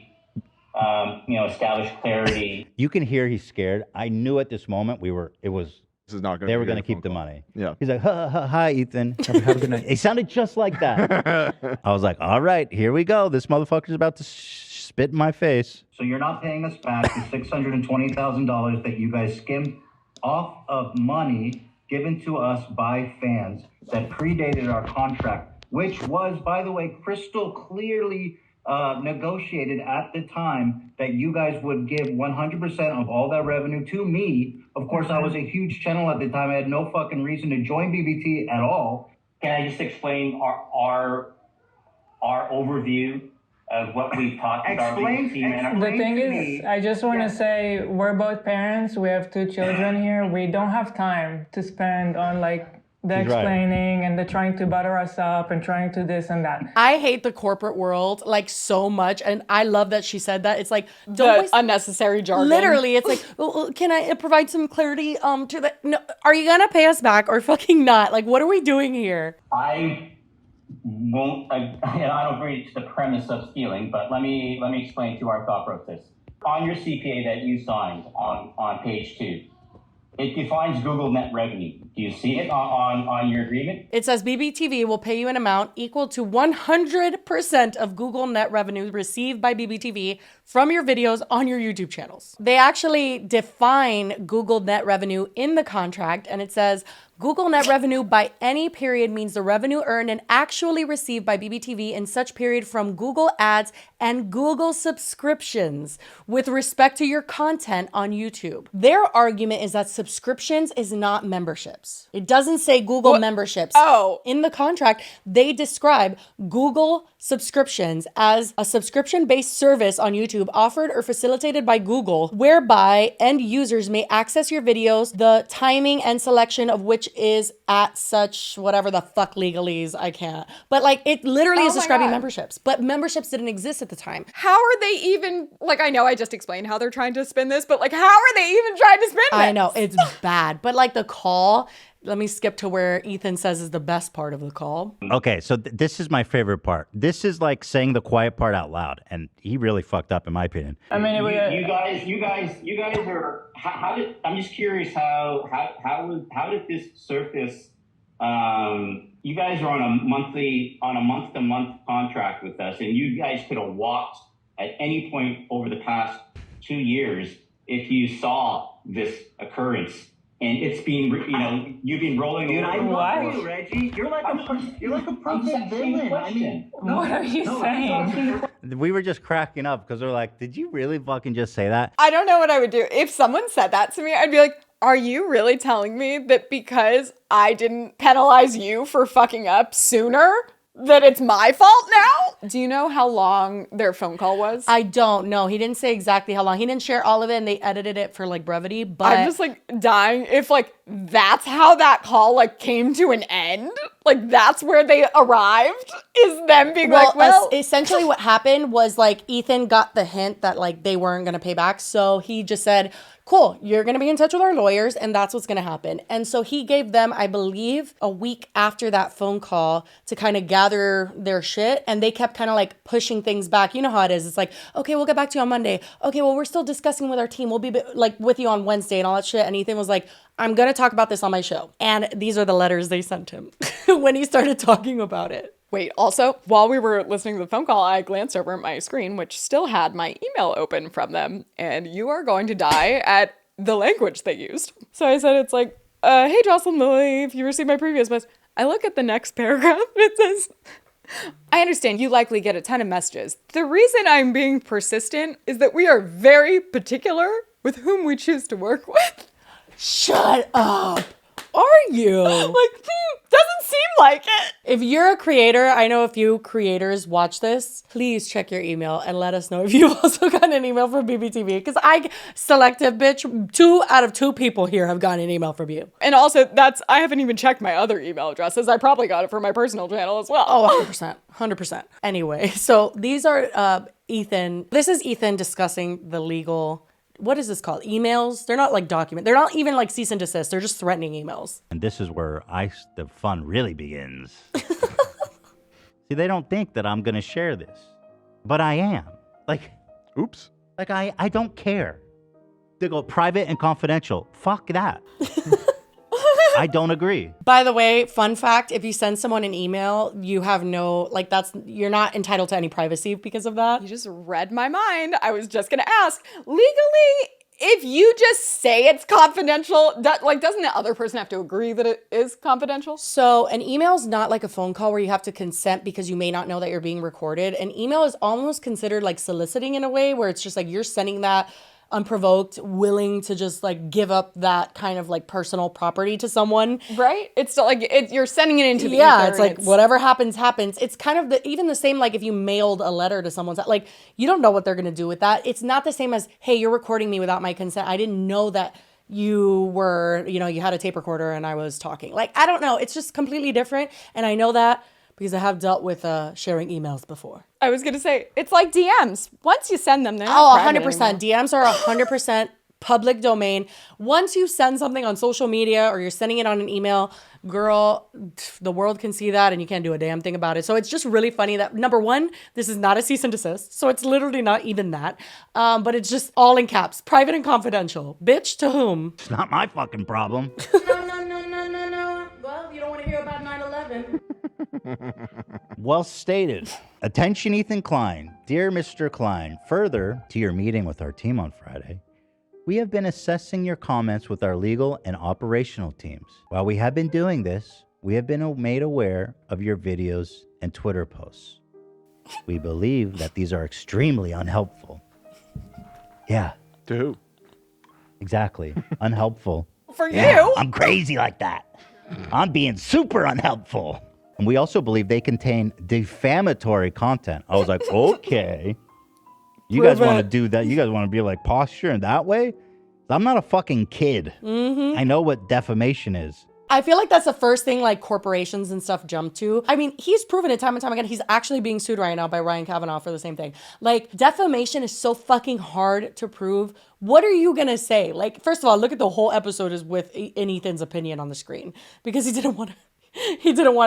establish clarity. You can hear he's scared. I knew at this moment they were going to keep the money. Yeah. He's like, hi, Ethan. Have a good night. It sounded just like that. I was like, all right, here we go. This motherfucker's about to spit in my face. So you're not paying us back the $620,000 that you guys skimmed off of money given to us by fans that predated our contract, which was, by the way, crystal clearly negotiated at the time that you guys would give 100% of all that revenue to me. Of course, I was a huge channel at the time. I had no fucking reason to join BBT at all. Can I just explain our overview of what we've talked about? The thing is, I just want to say we're both parents. We have 2 children here. We don't have time to spend on like the explaining and the trying to butter us up and trying to this and that. I hate the corporate world like so much, and I love that she said that. It's like don't waste unnecessary jargon. Literally, it's like, well, can I provide some clarity to the? No, are you gonna pay us back or fucking not? Like, what are we doing here? I don't agree to the premise of stealing, but let me explain to you our thought process. On your CPA that you signed on page 2, it defines Google net revenue. Do you see it on your agreement? It says BBTV will pay you an amount equal to 100% of Google net revenue received by BBTV from your videos on your YouTube channels. They actually define Google net revenue in the contract, and it says Google net revenue by any period means the revenue earned and actually received by BBTV in such period from Google ads and Google subscriptions with respect to your content on YouTube. Their argument is that subscriptions is not memberships. It doesn't say Google memberships. Oh. In the contract, they describe Google subscriptions as a subscription-based service on YouTube offered or facilitated by Google, whereby end users may access your videos, the timing and selection of which is at such whatever the fuck legalese, I can't. But like it literally is describing memberships, but memberships didn't exist at the time. How are they even, like, I know I just explained how they're trying to spin this, but like, how are they even trying to spin this? I know, it's bad. But like the call, let me skip to where Ethan says is the best part of the call. Okay, so this is my favorite part. This is like saying the quiet part out loud, and he really fucked up in my opinion. I mean, you guys are. How did? I'm just curious. How did this surface? You guys are on a month-to-month contract with us, and you guys could have walked at any point over the past 2 years if you saw this occurrence. And it's been, you've been rolling. Dude, I love you, Reggie. You're like a perfect villain. I mean, what are you saying? We were just cracking up because we're like, did you really fucking just say that? I don't know what I would do. If someone said that to me, I'd be like, are you really telling me that because I didn't penalize you for fucking up sooner, that it's my fault now? Do you know how long their phone call was? I don't know. He didn't say exactly how long. He didn't share all of it, and they edited it for like brevity, but I'm just like dying if like that's how that call like came to an end. Like that's where they arrived, is them being essentially what happened was like Ethan got the hint that like they weren't gonna pay back. So he just said, cool, you're going to be in touch with our lawyers and that's what's going to happen. And so he gave them, I believe, a week after that phone call to kind of gather their shit. And they kept kind of like pushing things back. You know how it is. It's like, okay, we'll get back to you on Monday. Okay, well, we're still discussing with our team. We'll be like with you on Wednesday and all that shit. And Ethan was like, I'm going to talk about this on my show. And these are the letters they sent him when he started talking about it. Wait, also, while we were listening to the phone call, I glanced over at my screen, which still had my email open from them, and you are going to die at the language they used. So I said, it's like, hey, Jocelyn Lilly, if you received my previous message. I look at the next paragraph, it says, I understand you likely get a ton of messages. The reason I'm being persistent is that we are very particular with whom we choose to work with. Shut up. Are you? Like, doesn't seem like it. If you're a creator, I know a few creators watch this, please check your email and let us know if you've also gotten an email from BBTV. Because selective bitch, 2 out of 2 people here have gotten an email from you. And also, I haven't even checked my other email addresses. I probably got it from my personal channel as well. Oh, 100%. 100%. Anyway, so these are Ethan. This is Ethan discussing the legal... What is this called? Emails? They're not like document. They're not even like cease and desist. They're just threatening emails. And this is where the fun really begins. See, they don't think that I'm going to share this, but I am. Like, oops. Like, I don't care. They go private and confidential. Fuck that. I don't agree. By the way, fun fact, if you send someone an email, you have you're not entitled to any privacy because of that. You just read my mind. I was just going to ask, legally, if you just say it's confidential, doesn't the other person have to agree that it is confidential? So an email is not like a phone call where you have to consent because you may not know that you're being recorded. An email is almost considered like soliciting in a way where it's just like you're sending that unprovoked, willing to just like give up that kind of like personal property to someone. Right? It's still like you're sending it into the ether. Yeah, it's like whatever happens. It's kind of even the same like if you mailed a letter to someone's, like you don't know what they're going to do with that. It's not the same as, hey, you're recording me without my consent. I didn't know that you were, you had a tape recorder and I was talking. Like, I don't know. It's just completely different. And I know that because I have dealt with sharing emails before. I was going to say, it's like DMs. Once you send them, they're not private 100%. anymore. DMs are 100% public domain. Once you send something on social media or you're sending it on an email, girl, the world can see that and you can't do a damn thing about it. So it's just really funny that, number one, this is not a cease and desist. So it's literally not even that. But it's just all in caps, private and confidential. Bitch, to whom? It's not my fucking problem. No. Well stated. Attention, Ethan Klein. Dear Mr. Klein, further to your meeting with our team on Friday, we have been assessing your comments with our legal and operational teams. While we have been doing this, we have been made aware of your videos and Twitter posts. We believe that these are extremely unhelpful. Yeah. To who? Exactly. Unhelpful. For Yeah, you? I'm crazy like that. I'm being super unhelpful. And we also believe they contain defamatory content. I was like, okay. You guys want to do that? You guys want to be like posture in that way? I'm not a fucking kid. Mm-hmm. I know what defamation is. I feel like that's the first thing like corporations and stuff jump to. I mean, he's proven it time and time again. He's actually being sued right now by Ryan Kavanaugh for the same thing. Like, defamation is so fucking hard to prove. What are you gonna say? Like, first of all, look at the whole episode is with in Ethan's opinion on the screen because he didn't want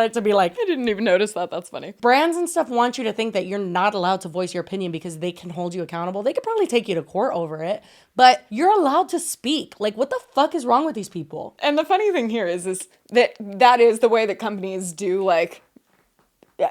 it to be like, I didn't even notice that. That's funny. Brands and stuff want you to think that you're not allowed to voice your opinion because they can hold you accountable. They could probably take you to court over it, but you're allowed to speak. Like, what the fuck is wrong with these people? And the funny thing here is that is the way that companies do like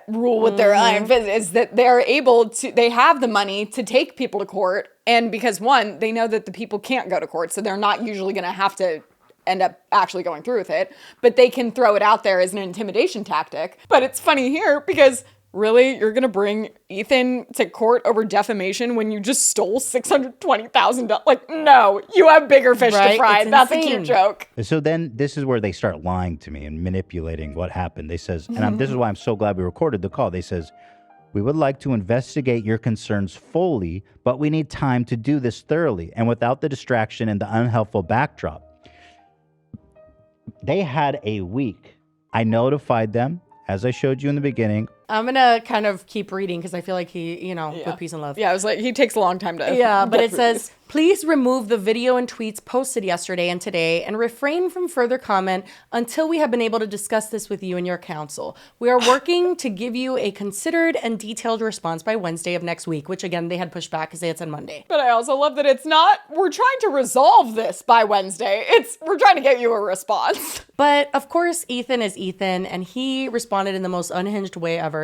rule with their own is that they're able to, they have the money to take people to court. And because one, they know that the people can't go to court, so they're not usually going to have to end up actually going through with it, but they can throw it out there as an intimidation tactic. But it's funny here because really, you're gonna bring Ethan to court over defamation when you just stole $620,000? Like, no, you have bigger fish to fry. That's a cute joke. So then this is where they start lying to me and manipulating what happened. They says, and this is why I'm so glad we recorded the call. They says, we would like to investigate your concerns fully, but we need time to do this thoroughly and without the distraction and the unhelpful backdrop. They had a week. I notified them, as I showed you in the beginning. I'm gonna kind of keep reading because I feel like he, with peace and love. Yeah, I was like, he takes a long time to. Yeah, but it says, please remove the video and tweets posted yesterday and today and refrain from further comment until we have been able to discuss this with you and your counsel. We are working to give you a considered and detailed response by Wednesday of next week, which again, they had pushed back because they had said Monday. But I also love that it's not, we're trying to resolve this by Wednesday. We're trying to get you a response. But of course, Ethan is Ethan, and he responded in the most unhinged way ever.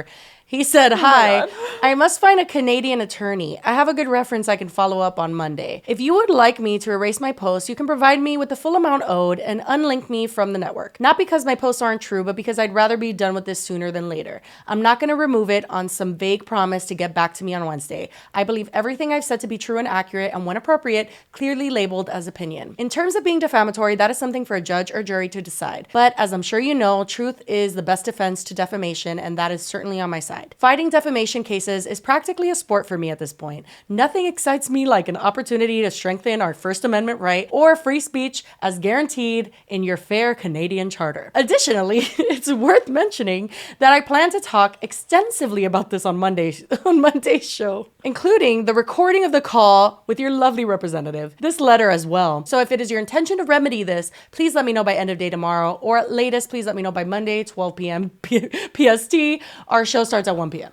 He said, hi, I must find a Canadian attorney. I have a good reference I can follow up on Monday. If you would like me to erase my post, you can provide me with the full amount owed and unlink me from the network. Not because my posts aren't true, but because I'd rather be done with this sooner than later. I'm not going to remove it on some vague promise to get back to me on Wednesday. I believe everything I've said to be true and accurate, and when appropriate, clearly labeled as opinion. In terms of being defamatory, that is something for a judge or jury to decide. But as I'm sure you know, truth is the best defense to defamation, and that is certainly on my side. Fighting defamation cases is practically a sport for me at this point. Nothing excites me like an opportunity to strengthen our First Amendment right or free speech as guaranteed in your fair Canadian charter. Additionally, it's worth mentioning that I plan to talk extensively about this on Monday's show, including the recording of the call with your lovely representative, this letter as well. So if it is your intention to remedy this, please let me know by end of day tomorrow, or at latest, please let me know by Monday, 12 p.m. PST. Our show starts at 1 p.m.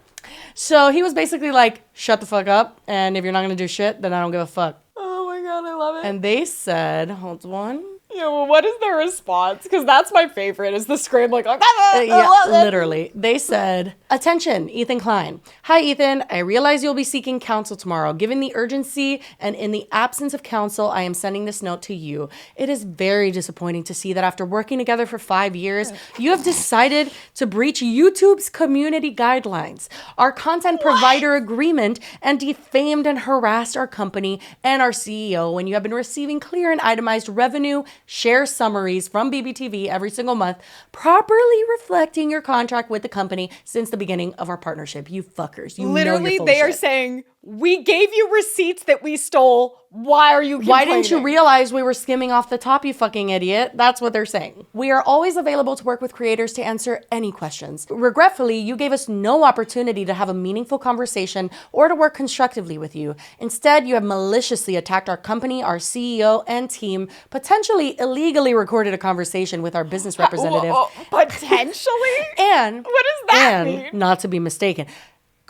So he was basically like, shut the fuck up. And if you're not going to do shit, then I don't give a fuck. Oh my God, I love it. And they said, hold on. Yeah, well, what is their response? Because that's my favorite, is the scream like, Literally. They said, attention, Ethan Klein. Hi, Ethan. I realize you'll be seeking counsel tomorrow. Given the urgency and in the absence of counsel, I am sending this note to you. It is very disappointing to see that after working together for 5 years, you have decided to breach YouTube's community guidelines, our content provider agreement, and defamed and harassed our company and our CEO when you have been receiving clear and itemized revenue share summaries from BBTV every single month, properly reflecting your contract with the company since the beginning of our partnership. You fuckers. You literally, they are saying, we gave you receipts that we stole. Why are you complaining? Why didn't you realize we were skimming off the top, you fucking idiot? That's what they're saying. We are always available to work with creators to answer any questions. Regretfully, you gave us no opportunity to have a meaningful conversation or to work constructively with you. Instead, you have maliciously attacked our company, our CEO, and team, potentially illegally recorded a conversation with our business representative. Potentially? And what does that mean? Not to be mistaken,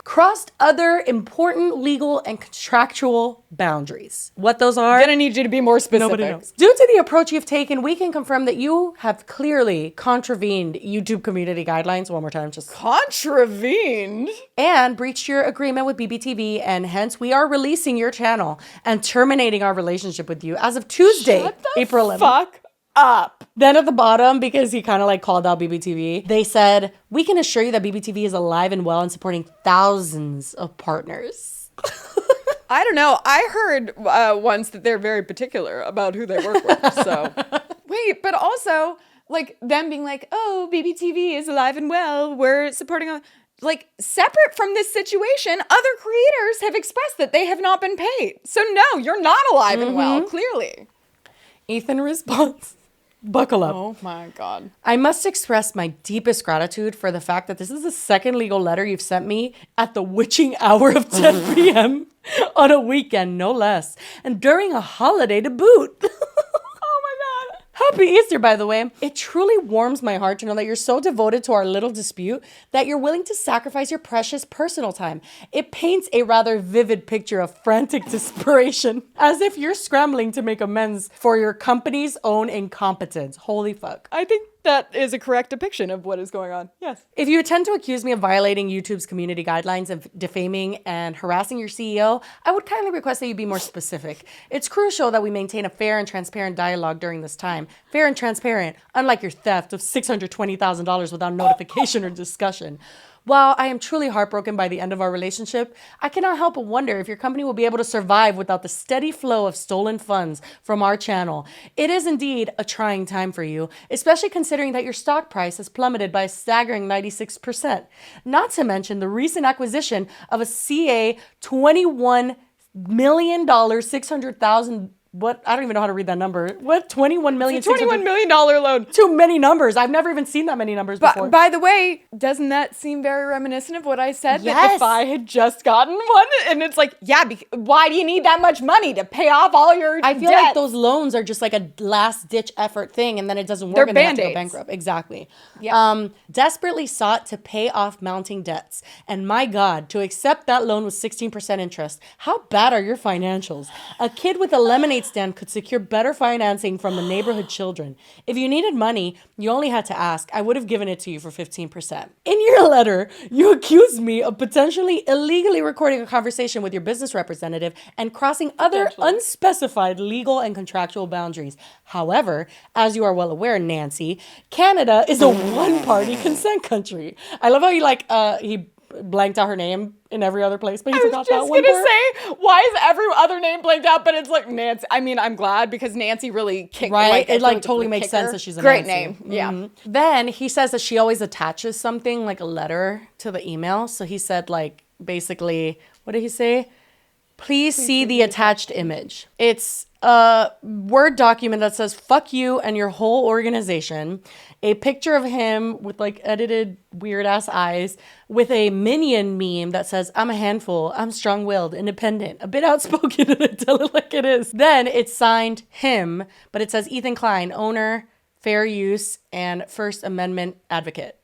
crossed other important legal and contractual boundaries. What those are? Gonna need you to be more specific. Nobody knows. Due to the approach you've taken, we can confirm that you have clearly contravened YouTube community guidelines. One more time, just contravened and breached your agreement with BBTV, and hence we are releasing your channel and terminating our relationship with you as of Tuesday, April 11th. Fuck up. Then at the bottom, because he kind of like called out BBTV, they said, we can assure you that BBTV is alive and well and supporting thousands of partners. I don't know. I heard once that they're very particular about who they work with. So wait, but also like them being like, oh, BBTV is alive and well. We're supporting like separate from this situation. Other creators have expressed that they have not been paid. So no, you're not alive and well, clearly. Ethan responds, buckle up. Oh my God. I must express my deepest gratitude for the fact that this is the second legal letter you've sent me at the witching hour of 10 p.m. on a weekend, no less, and during a holiday to boot. Happy Easter, by the way. It truly warms my heart to know that you're so devoted to our little dispute that you're willing to sacrifice your precious personal time. It paints a rather vivid picture of frantic desperation, as if you're scrambling to make amends for your company's own incompetence. Holy fuck. I think that is a correct depiction of what is going on. Yes. If you attempt to accuse me of violating YouTube's community guidelines of defaming and harassing your CEO, I would kindly request that you be more specific. It's crucial that we maintain a fair and transparent dialogue during this time. Fair and transparent, unlike your theft of $620,000 without notification or discussion. While I am truly heartbroken by the end of our relationship, I cannot help but wonder if your company will be able to survive without the steady flow of stolen funds from our channel. It is indeed a trying time for you, especially considering that your stock price has plummeted by a staggering 96%. Not to mention the recent acquisition of a CA $21 million, $600,000. What? I don't even know how to read that number. What? 21 million? It's a $21 million loan. Too many numbers. I've never even seen that many numbers before. By the way, doesn't that seem very reminiscent of what I said? Yes. That if I had just gotten one, and it's like, yeah, why do you need that much money to pay off all your I feel debt? like those loans are just like a last ditch effort thing, and then it doesn't work and they have to go bankrupt. Exactly. Yeah. Desperately sought to pay off mounting debts. And my God, to accept that loan with 16% interest. How bad are your financials? A kid with a lemonade stand could secure better financing from the neighborhood children. If you needed money, you only had to ask. I would have given it to you for 15%. In your letter, you accused me of potentially illegally recording a conversation with your business representative and crossing other unspecified legal and contractual boundaries. However, as you are well aware, Nancy, Canada is a one-party consent country. I love how he blanked out her name in every other place, but he forgot that one part. I was just gonna say, why is every other name blanked out, but it's like Nancy. I mean, I'm glad because Nancy really kicked. Right, it totally makes sense that she's a great Nancy. name. Yeah. Mm-hmm. Then he says that she always attaches something like a letter to the email. So he said basically, what did he say? Please see the attached image. It's a Word document that says, fuck you and your whole organization. A picture of him with edited weird ass eyes with a minion meme that says, I'm a handful, I'm strong-willed, independent, a bit outspoken, and I tell it like it is. Then it's signed him, but it says Ethan Klein, owner, fair use, and First Amendment advocate.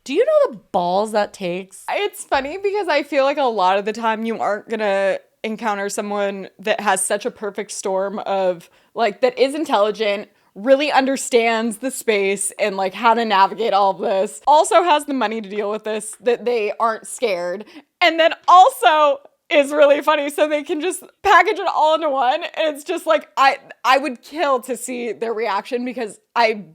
Do you know the balls that takes? It's funny because I feel like a lot of the time you aren't gonna encounter someone that has such a perfect storm of that is intelligent, really understands the space and how to navigate all of this, also has the money to deal with this, that they aren't scared, and then also is really funny, so they can just package it all into one. And it's just I would kill to see their reaction because I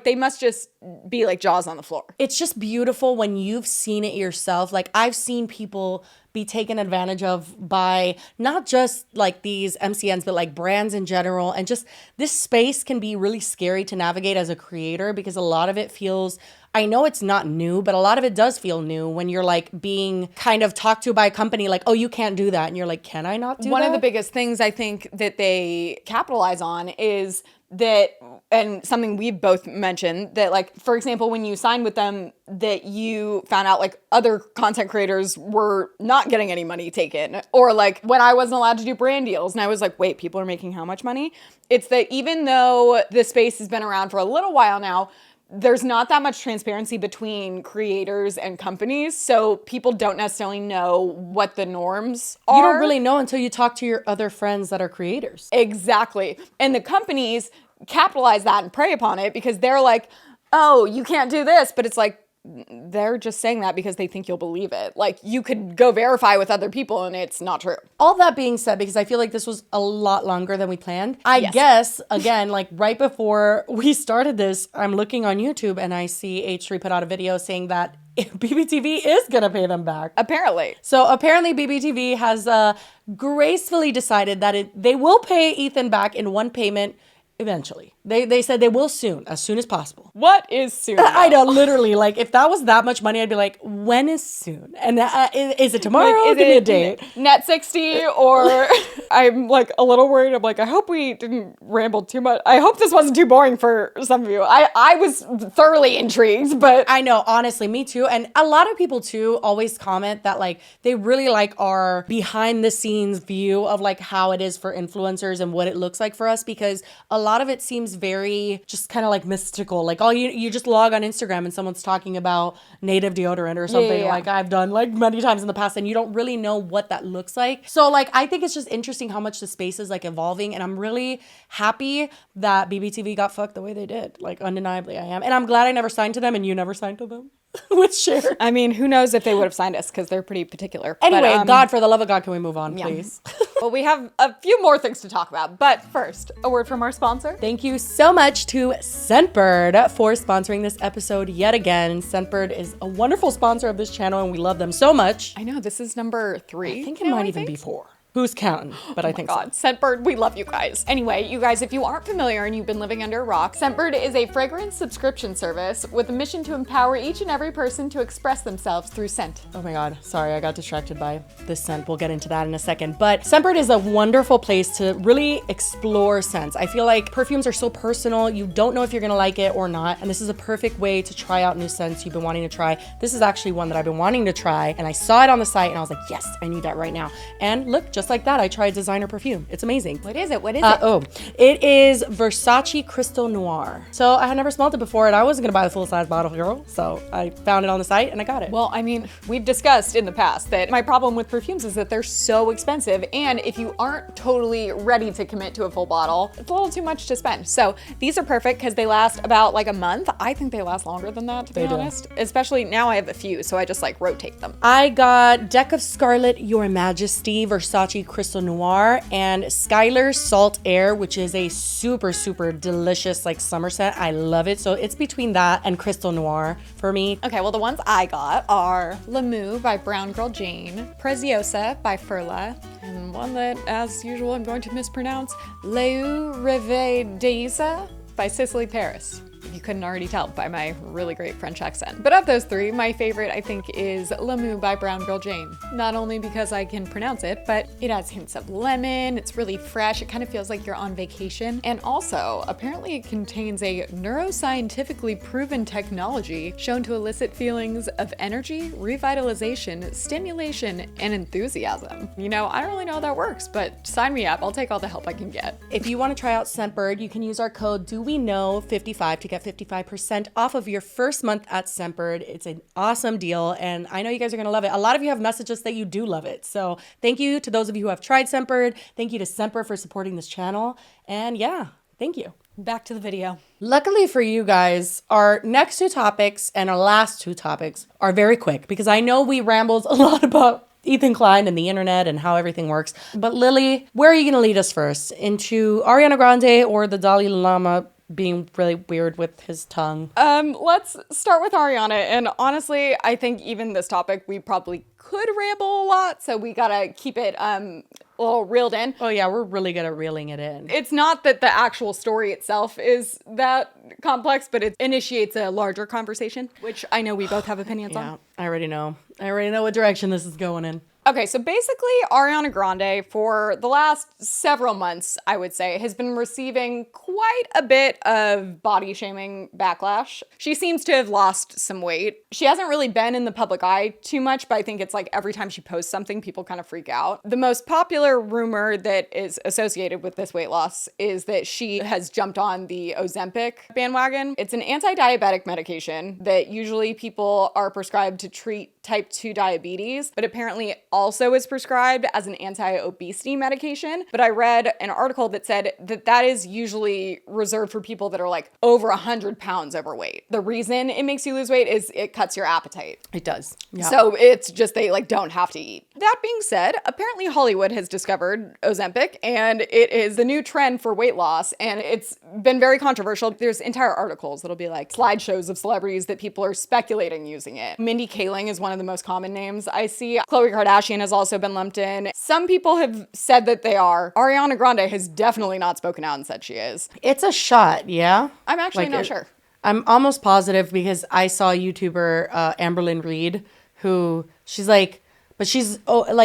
they must just be like jaws on the floor. It's just beautiful when you've seen it yourself. I've seen people be taken advantage of by not just these MCNs, but brands in general. And just this space can be really scary to navigate as a creator because a lot of it feels, I know it's not new, but a lot of it does feel new when you're being kind of talked to by a company oh, you can't do that. And you're like, can I not do that? One of the biggest things I think that they capitalize on is that, and something we've both mentioned, that for example, when you signed with them, that you found out other content creators were not getting any money taken, or when I wasn't allowed to do brand deals and I was like, wait, people are making how much money? It's that even though the space has been around for a little while now, there's not that much transparency between creators and companies, so people don't necessarily know what the norms are. You don't really know until you talk to your other friends that are creators. Exactly. And the companies capitalize that and prey upon it because they're like, oh, you can't do this. But it's like, they're just saying that because they think you'll believe it. Like, you could go verify with other people and it's not true. All that being said, because I feel like this was a lot longer than we planned, I guess, again, like right before we started this, I'm looking on YouTube and I see H3 put out a video saying that BBTV is gonna pay them back. Apparently. So apparently BBTV has gracefully decided that they will pay Ethan back in one payment eventually. They said they will soon as possible. What is soon? I know, literally, like if that was that much money, I'd be like, when is soon? And is it tomorrow? Like, Give me a date. Net 60 or I'm like a little worried. I'm like, I hope we didn't ramble too much. I hope this wasn't too boring for some of you. I was thoroughly intrigued, but I know, honestly, me too. And a lot of people too always comment that like they really like our behind the scenes view of like how it is for influencers and what it looks like for us, because a lot of it seems very just kind of like mystical. Like all you just log on Instagram and someone's talking about native deodorant or something like I've done like many times in the past, and you don't really know what that looks like. So like I think it's just interesting how much the space is like evolving, and I'm really happy that BBTV got fucked the way they did. Like undeniably I am. And I'm glad I never signed to them and you never signed to them. With Cher. I mean, who knows if they would have signed us because they're pretty particular. Anyway, but, God, for the love of God, can we move on, please? Well, we have a few more things to talk about, but first, a word from our sponsor. Thank you so much to Scentbird for sponsoring this episode yet again. Scentbird is a wonderful sponsor of this channel and we love them so much. I know, this is number 3. I think it might even be 4. Who's counting? But I think so. Scentbird, we love you guys. Anyway, you guys, if you aren't familiar and you've been living under a rock, Scentbird is a fragrance subscription service with a mission to empower each and every person to express themselves through scent. Oh my God, sorry, I got distracted by this scent. We'll get into that in a second. But Scentbird is a wonderful place to really explore scents. I feel like perfumes are so personal. You don't know if you're gonna like it or not. And this is a perfect way to try out new scents you've been wanting to try. This is actually one that I've been wanting to try, and I saw it on the site and I was like, yes, I need that right now. And look, just like that, I tried designer perfume. It's amazing. What is it? What is it? Oh, it is Versace Crystal Noir. So I had never smelled it before and I wasn't gonna buy the full-size bottle, girl. So I found it on the site and I got it. Well, I mean, we've discussed in the past that my problem with perfumes is that they're so expensive, and if you aren't totally ready to commit to a full bottle, it's a little too much to spend. So these are perfect because they last about like a month. I think they last longer than that, to be honest. Especially now I have a few, so I just like rotate them. I got Deck of Scarlet Your Majesty Versace Crystal Noir and Skylar Salt Air, which is a super, super delicious like summer scent. I love it. So it's between that and Crystal Noir for me. Okay, well the ones I got are L'amour by Brown Girl Jane, Preziosa by Furla, and one that, as usual, I'm going to mispronounce, Leu Reve d'Isa by Cicely Paris. If you couldn't already tell by my really great French accent. But of those 3, my favorite I think is L'amour by Brown Girl Jane. Not only because I can pronounce it, but it has hints of lemon, it's really fresh, it kind of feels like you're on vacation. And also, apparently it contains a neuroscientifically proven technology shown to elicit feelings of energy, revitalization, stimulation, and enthusiasm. You know, I don't really know how that works, but sign me up. I'll take all the help I can get. If you want to try out Scentbird, you can use our code DOWEKNOW55 to get 55% off of your first month at Scentbird. It's an awesome deal, and I know you guys are gonna love it. A lot of you have messaged us that you do love it. So thank you to those of you who have tried Scentbird. Thank you to Scentbird for supporting this channel. And yeah, thank you. Back to the video. Luckily for you guys, our next 2 topics and our last 2 topics are very quick, because I know we rambled a lot about Ethan Klein and the internet and how everything works. But Lily, where are you gonna lead us first? Into Ariana Grande or the Dalai Lama being really weird with his tongue? Let's start with Ariana. And honestly, I think even this topic, we probably could ramble a lot. So we gotta keep it a little reeled in. Oh yeah, we're really good at reeling it in. It's not that the actual story itself is that complex, but it initiates a larger conversation, which I know we both have opinions on. I already know. I already know what direction this is going in. Okay, so basically Ariana Grande for the last several months, I would say, has been receiving quite a bit of body shaming backlash. She seems to have lost some weight. She hasn't really been in the public eye too much, but I think it's like every time she posts something, people kind of freak out. The most popular rumor that is associated with this weight loss is that she has jumped on the Ozempic bandwagon. It's an anti-diabetic medication that usually people are prescribed to treat type 2 diabetes, but apparently also is prescribed as an anti-obesity medication. But I read an article that said that that is usually reserved for people that are like over 100 pounds overweight. The reason it makes you lose weight is it cuts your appetite. It does. Yeah. So it's just they like don't have to eat. That being said, apparently Hollywood has discovered Ozempic and it is the new trend for weight loss, and it's been very controversial. There's entire articles that'll be like slideshows of celebrities that people are speculating using it. Mindy Kaling is one of the most common names I see. Khloe Kardashian has also been lumped in. Some people have said that they are. Ariana Grande has definitely not spoken out and said she is. It's a shot, yeah? I'm actually not sure. I'm almost positive because I saw YouTuber Amberlynn Reed, who she's like, but she's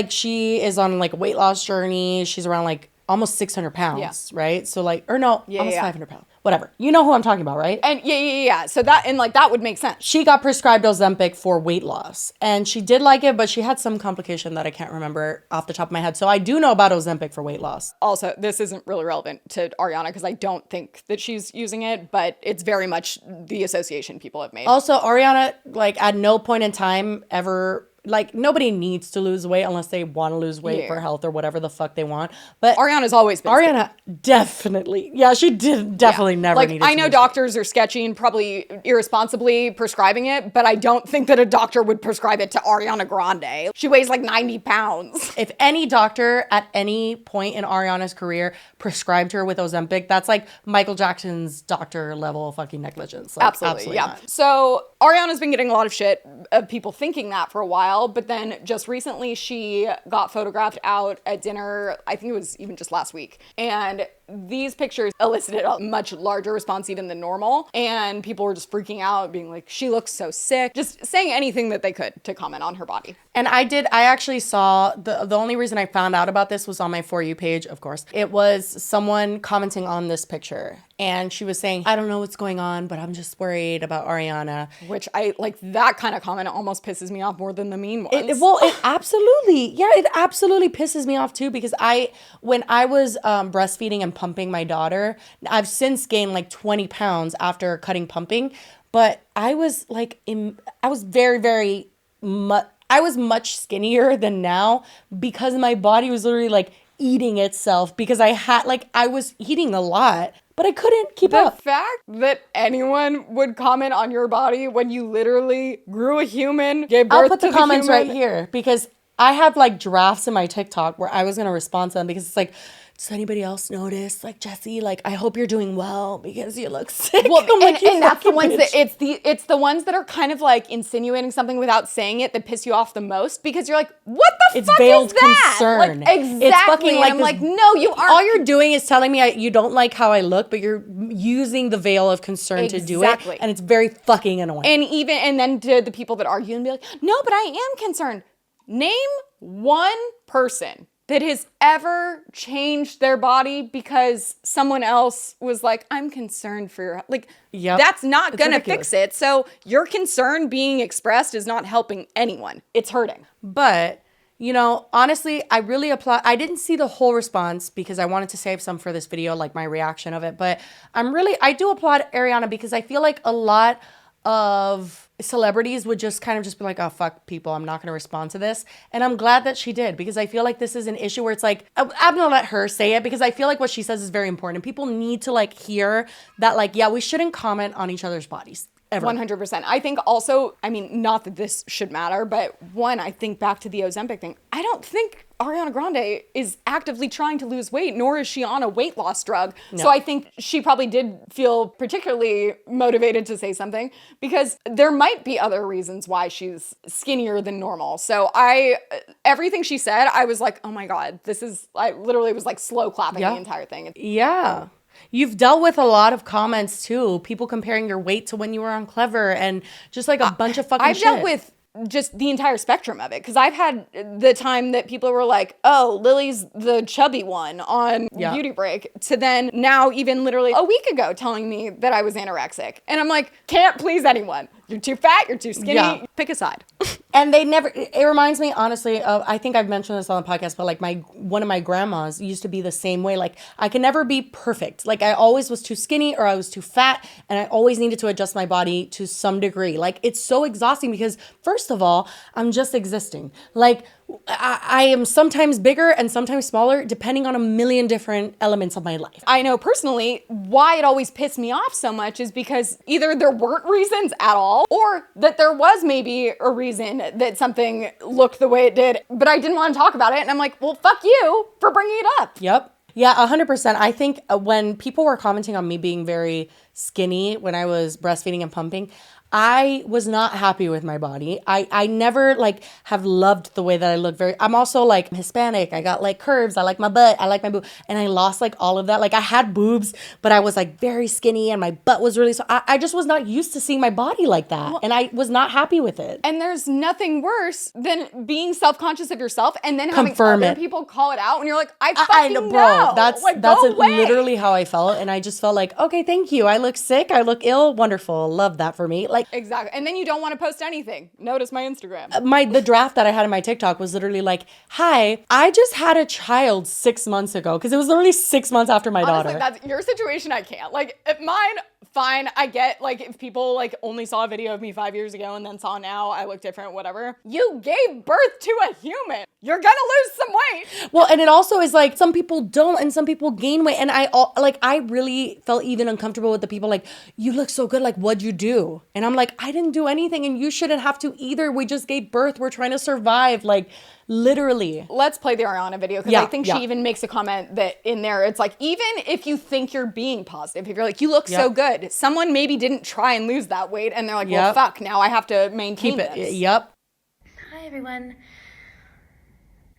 she is on like a weight loss journey. She's around like almost 600 pounds, right? So like, or no, almost 500 pounds. Whatever. You know who I'm talking about, right? And yeah. So that, and like, that would make sense. She got prescribed Ozempic for weight loss and she did like it, but she had some complication that I can't remember off the top of my head. So I do know about Ozempic for weight loss. Also, this isn't really relevant to Ariana because I don't think that she's using it, but it's very much the association people have made. Also, Ariana, like at no point in time ever, like nobody needs to lose weight unless they want to lose weight for health or whatever the fuck they want. But Ariana's always been Ariana definitely, she did definitely never like, needed to I know doctors are sketchy and probably irresponsibly prescribing it, but I don't think that a doctor would prescribe it to Ariana Grande. She weighs like 90 pounds. If any doctor at any point in Ariana's career prescribed her with Ozempic, that's like Michael Jackson's doctor level fucking negligence. Like, absolutely yeah. Not. So Ariana's been getting a lot of shit of people thinking that for a while. But then just recently she got photographed out at dinner, I think it was even just last week. And these pictures elicited a much larger response even than normal. And people were just freaking out, being like, she looks so sick, just saying anything that they could to comment on her body. And I actually saw, the only reason I found out about this was on my For You page, of course. It was someone commenting on this picture. And she was saying, I don't know what's going on, but I'm just worried about Ariana. Which I, like, that kind of comment almost pisses me off more than the mean ones. It absolutely, it absolutely pisses me off too, because when I was breastfeeding and pumping my daughter, I've since gained like 20 pounds after cutting pumping, but I was like, I was much skinnier than now because my body was literally like eating itself because I was eating a lot, but I couldn't keep up. The fact that anyone would comment on your body when you literally grew a human, gave birth to I'll put the comments human. right here because I have like drafts in my TikTok where I was going to respond to them because it's like, does anybody else notice? Like, Jessie, like, I hope you're doing well because you look sick. Well, and that's the ones bitch. that it's the ones that are kind of like insinuating something without saying it that piss you off the most because you're like, what the fuck veiled is that? concern. Like, exactly. It's fucking like I'm like, no, you aren't. All you're doing is telling me you don't like how I look, but you're using the veil of concern to do it, and it's very fucking annoying. And then to the people that argue and be like, no, but I am concerned. Name one person that has ever changed their body because someone else was like, I'm concerned for your, like, that's not gonna fix it. So your concern being expressed is not helping anyone. It's hurting. But, honestly, I really applaud. I didn't see the whole response because I wanted to save some for this video, like my reaction of it. But I do applaud Ariana because I feel like a lot of celebrities would just kind of just be like, oh, fuck people, I'm not going to respond to this. And I'm glad that she did because I feel like this is an issue where it's like, I'm going to let her say it because I feel like what she says is very important. People need to like hear that, like, yeah, we shouldn't comment on each other's bodies. Ever. 100%. I think also, I mean, not that this should matter, but one, I think back to the Ozempic thing. I don't think Ariana Grande is actively trying to lose weight, nor is she on a weight loss drug. No. So I think she probably did feel particularly motivated to say something because there might be other reasons why she's skinnier than normal. So everything she said, I was like, oh my God, I literally was like slow clapping the entire thing. Yeah. You've dealt with a lot of comments too. People comparing your weight to when you were on Clever and just like a bunch of fucking shit. I've dealt with just the entire spectrum of it because I've had the time that people were like, oh, Lily's the chubby one on Beauty Break, to then now even literally a week ago telling me that I was anorexic. And I'm like, can't please anyone. You're too fat, you're too skinny, pick a side. And they never, it reminds me honestly of, I think I've mentioned this on the podcast, but like one of my grandmas used to be the same way. Like I could never be perfect. Like I always was too skinny or I was too fat, and I always needed to adjust my body to some degree. Like it's so exhausting because first of all, I'm just existing. Like I am sometimes bigger and sometimes smaller depending on a million different elements of my life. I know personally why it always pissed me off so much is because either there weren't reasons at all or that there was maybe a reason that something looked the way it did, but I didn't want to talk about it. And I'm like, well, fuck you for bringing it up. Yep. Yeah, 100%. I think when people were commenting on me being very skinny when I was breastfeeding and pumping, I was not happy with my body. I never like have loved the way that I look. I'm also like Hispanic. I got like curves. I like my butt. I like my boob. And I lost like all of that. Like I had boobs, but I was like very skinny and my butt was really, so I just was not used to seeing my body like that. Well, and I was not happy with it. And there's nothing worse than being self-conscious of yourself and then having other people call it out when you're like, I fucking know. Bro, that's literally how I felt. And I just felt like, okay, thank you. I look sick. I look ill. Wonderful. Love that for me. Like exactly. And then you don't want to post anything. Notice my Instagram. The draft that I had in my TikTok was literally like, hi, I just had a child 6 months ago. Because it was literally 6 months after my daughter. That's your situation. I can't. Like mine, fine. I get like if people like only saw a video of me 5 years ago and then saw now I look different, whatever. You gave birth to a human. You're gonna lose some weight. Well, and it also is like some people don't and some people gain weight. And I really felt even uncomfortable with the people like, you look so good. Like, what'd you do? And I'm like, I didn't do anything and you shouldn't have to either. We just gave birth. We're trying to survive. Like, literally. Let's play the Ariana video because I think she even makes a comment that in there, it's like, even if you think you're being positive, if you're like, you look so good, someone maybe didn't try and lose that weight and they're like, well, fuck, now I have to maintain this. Yep. Hi, everyone.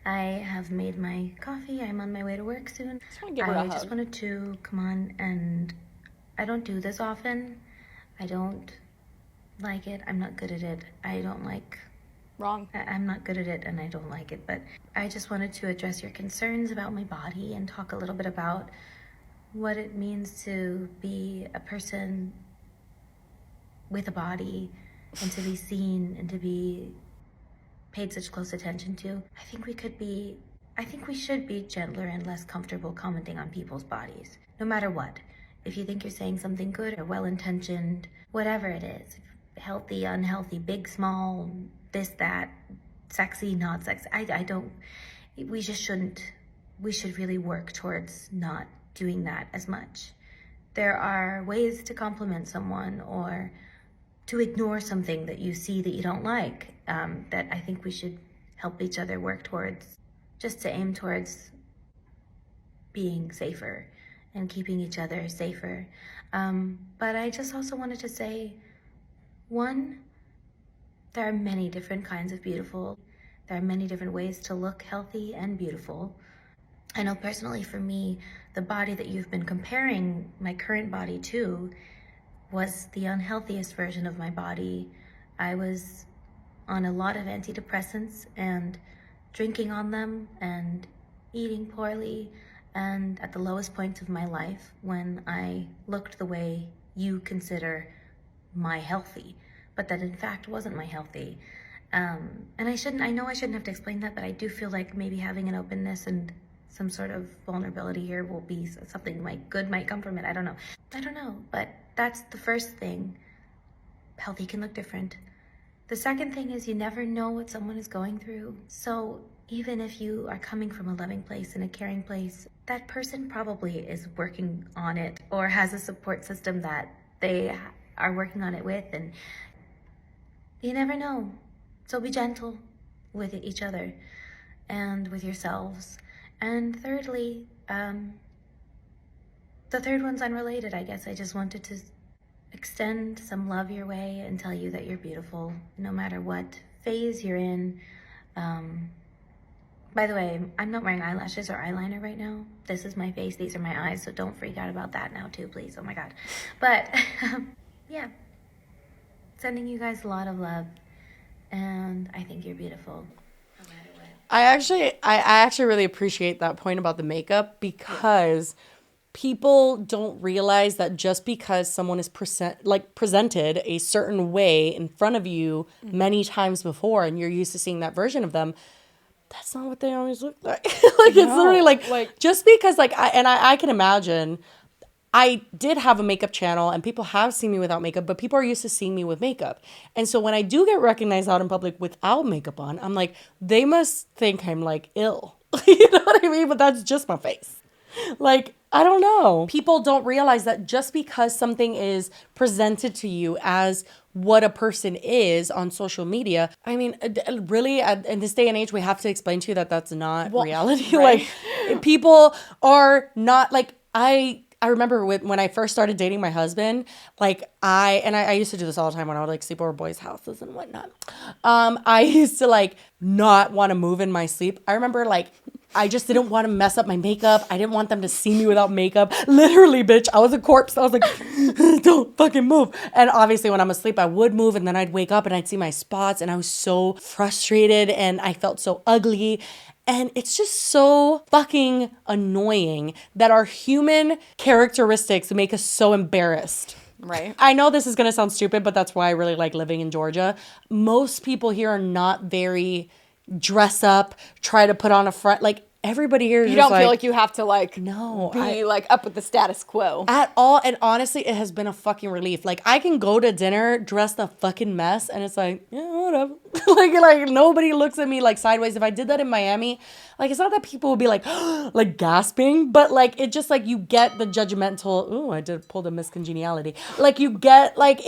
I have made my coffee. I'm on my way to work soon. I just wanted to come on, and I don't do this often. I don't like it. I'm not good at it. I don't like... Wrong. I'm not good at it and I don't like it, but I just wanted to address your concerns about my body and talk a little bit about what it means to be a person with a body and to be seen and to be paid such close attention to. I think we should be gentler and less comfortable commenting on people's bodies, no matter what. If you think you're saying something good or well-intentioned, whatever it is, healthy, unhealthy, big, small, this, that, sexy, not sexy, we should really work towards not doing that as much. There are ways to compliment someone or to ignore something that you see that you don't like, that I think we should help each other work towards, just to aim towards being safer and keeping each other safer. But I just also wanted to say, one, there are many different kinds of beautiful. There are many different ways to look healthy and beautiful. I know personally for me, the body that you've been comparing my current body to was the unhealthiest version of my body. I was on a lot of antidepressants and drinking on them and eating poorly, and at the lowest point of my life when I looked the way you consider my healthy, but that in fact wasn't my healthy. And I know I shouldn't have to explain that, but I do feel like maybe having an openness and some sort of vulnerability here will be something good might come from it. I don't know, but that's the first thing. Healthy can look different. The second thing is you never know what someone is going through. So even if you are coming from a loving place and a caring place, that person probably is working on it or has a support system that they are working on it with, and you never know. So be gentle with each other and with yourselves. And thirdly, the third one's unrelated, I guess. I just wanted to extend some love your way and tell you that you're beautiful, no matter what phase you're in. By the way, I'm not wearing eyelashes or eyeliner right now. This is my face, these are my eyes, so don't freak out about that now too, please. Oh my God. But yeah, sending you guys a lot of love, and I think you're beautiful. I actually really appreciate that point about the makeup, because people don't realize that just because someone is presented a certain way in front of you many times before and you're used to seeing that version of them, that's not what they always look like. It's literally like just because I can imagine. I did have a makeup channel and people have seen me without makeup, but people are used to seeing me with makeup. And so when I do get recognized out in public without makeup on, I'm like, they must think I'm like ill. You know what I mean? But that's just my face. Like, I don't know. People don't realize that just because something is presented to you as what a person is on social media, I mean, really, in this day and age, we have to explain to you that that's not reality. Right? Like, people are not, like, I remember when I first started dating my husband, like I used to do this all the time when I would like sleep over boys' houses and whatnot. I used to like not want to move in my sleep. I remember like I just didn't want to mess up my makeup. I didn't want them to see me without makeup. Literally, bitch, I was a corpse. I was like, don't fucking move. And obviously when I'm asleep, I would move and then I'd wake up and I'd see my spots and I was so frustrated and I felt so ugly. And it's just so fucking annoying that our human characteristics make us so embarrassed. Right. I know this is going to sound stupid, but that's why I really like living in Georgia. Most people here are not very dress up, try to put on a front. Like, everybody here is you just don't feel like you have to like be like up with the status quo at all. And honestly, it has been a fucking relief. Like, I can go to dinner dressed a fucking mess and it's like, yeah, whatever. like nobody looks at me like sideways. If I did that in Miami, like, it's not that people would be like like gasping, but like it just like you get the judgmental, ooh, I did pull the miscongeniality. Like, you get like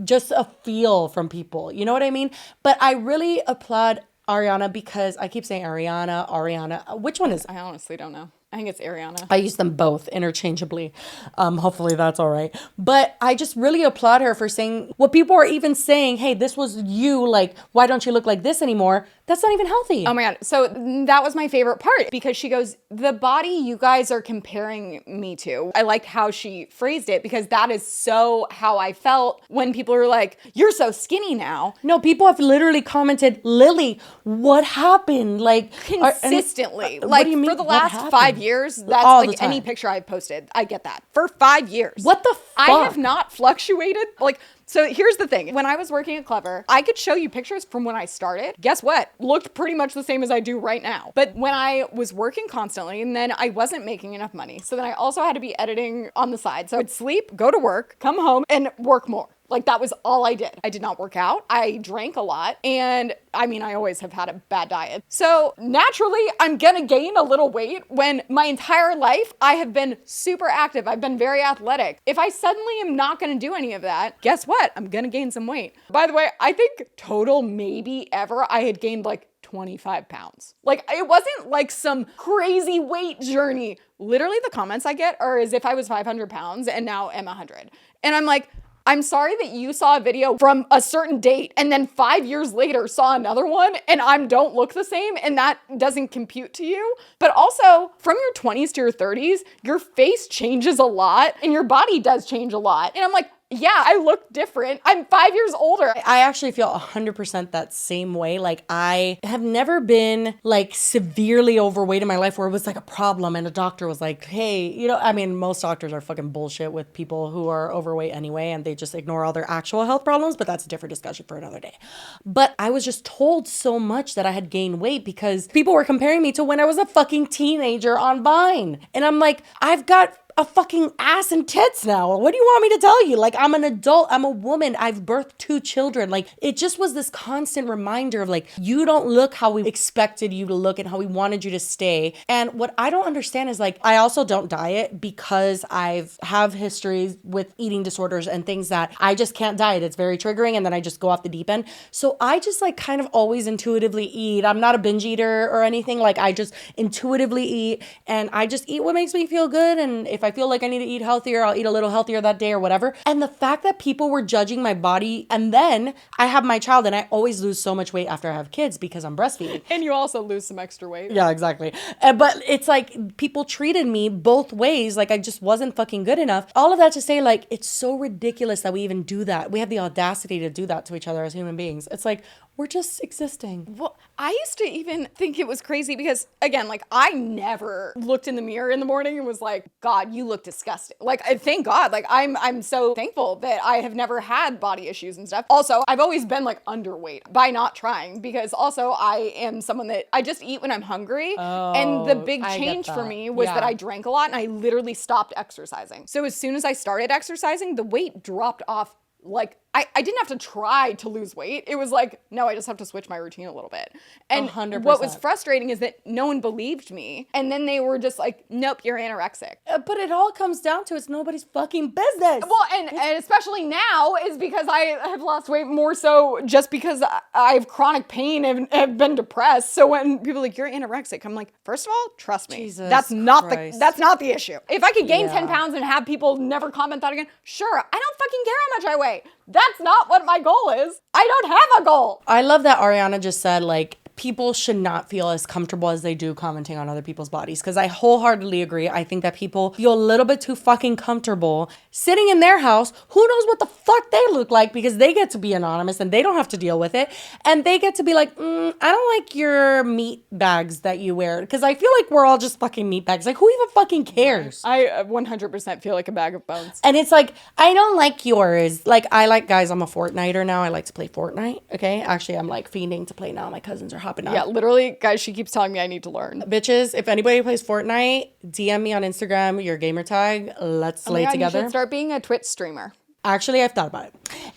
just a feel from people, you know what I mean? But I really applaud Ariana, because I keep saying Ariana. Which one is? I honestly don't know. I think it's Ariana. I use them both interchangeably. Hopefully that's all right. But I just really applaud her for saying what people are even saying, hey, this was you. Like, why don't you look like this anymore? That's not even healthy. Oh my God. So that was my favorite part, because she goes, the body you guys are comparing me to. I liked how she phrased it, because that is so how I felt when people were like, you're so skinny now. No, people have literally commented, Lily, what happened? Like, consistently. What like, do you mean, for the last 5 years, that's all like any picture I've posted. I get that. For 5 years. What the fuck? I have not fluctuated. Like, so here's the thing. When I was working at Clever, I could show you pictures from when I started. Guess what? Looked pretty much the same as I do right now. But when I was working constantly, and then I wasn't making enough money. So then I also had to be editing on the side. So I'd sleep, go to work, come home, and work more. Like, that was all I did. I did not work out. I drank a lot. And I mean, I always have had a bad diet. So naturally, I'm gonna gain a little weight when my entire life I have been super active. I've been very athletic. If I suddenly am not gonna do any of that, guess what? I'm gonna gain some weight. By the way, I think total maybe ever I had gained like 25 pounds. Like, it wasn't like some crazy weight journey. Literally, the comments I get are as if I was 500 pounds and now am 100. And I'm like, I'm sorry that you saw a video from a certain date and then 5 years later saw another one and I don't look the same and that doesn't compute to you. But also, from your 20s to your 30s, your face changes a lot and your body does change a lot. And I'm like, yeah, I look different. I'm 5 years older. I actually feel 100% that same way. Like, I have never been like severely overweight in my life where it was like a problem and a doctor was like, hey, you know, I mean, most doctors are fucking bullshit with people who are overweight anyway, and they just ignore all their actual health problems, but that's a different discussion for another day. But I was just told so much that I had gained weight because people were comparing me to when I was a fucking teenager on Vine. And I'm like, I've got a fucking ass and tits now. What do you want me to tell you? Like, I'm an adult. I'm a woman. I've birthed 2 children. Like, it just was this constant reminder of like, you don't look how we expected you to look and how we wanted you to stay. And what I don't understand is like, I also don't diet because have histories with eating disorders and things that I just can't diet. It's very triggering. And then I just go off the deep end. So I just like kind of always intuitively eat. I'm not a binge eater or anything. Like, I just intuitively eat and I just eat what makes me feel good. And if I feel like I need to eat healthier, I'll eat a little healthier that day or whatever. And the fact that people were judging my body, and then I have my child and I always lose so much weight after I have kids because I'm breastfeeding. And you also lose some extra weight. Yeah, exactly. But it's like people treated me both ways. Like, I just wasn't fucking good enough. All of that to say, like, it's so ridiculous that we even do that. We have the audacity to do that to each other as human beings. It's like, We're just existing. Well, I used to even think it was crazy because, again, like, I never looked in the mirror in the morning and was like, God, you look disgusting. Like, thank God. Like, I'm so thankful that I have never had body issues and stuff. Also, I've always been, like, underweight by not trying, because also I am someone that I just eat when I'm hungry. And the big change for me was that I drank a lot and I literally stopped exercising. So as soon as I started exercising, the weight dropped off. Like, I didn't have to try to lose weight. It was like, no, I just have to switch my routine a little bit. And 100%. What was frustrating is that no one believed me. And then they were just like, nope, you're anorexic. But it all comes down to it's nobody's fucking business. Well, and especially now is because I have lost weight more so just because I have chronic pain and have been depressed. So when people are like, you're anorexic, I'm like, first of all, trust me. Jesus that's not Christ. that's not the issue. If I could gain 10 pounds and have people never comment that again, sure, I don't fucking care how much I weigh. That's not what my goal is. I don't have a goal. I love that Ariana just said, like, people should not feel as comfortable as they do commenting on other people's bodies. Because I wholeheartedly agree. I think that people feel a little bit too fucking comfortable sitting in their house. Who knows what the fuck they look like, because they get to be anonymous and they don't have to deal with it. And they get to be like, I don't like your meat bags that you wear. Because I feel like we're all just fucking meat bags. Like, who even fucking cares? I 100% feel like a bag of bones. And it's like, I don't like yours. Like, guys, I'm a Fortniter now. I like to play Fortnite. Okay. Actually, I'm like fiending to play now. My cousins are hopping on. Yeah, literally, guys, she keeps telling me I need to learn. Bitches, if anybody plays Fortnite, DM me on Instagram, your gamer tag. Let's slay together. You should start being a Twitch streamer. Actually, I've thought about it.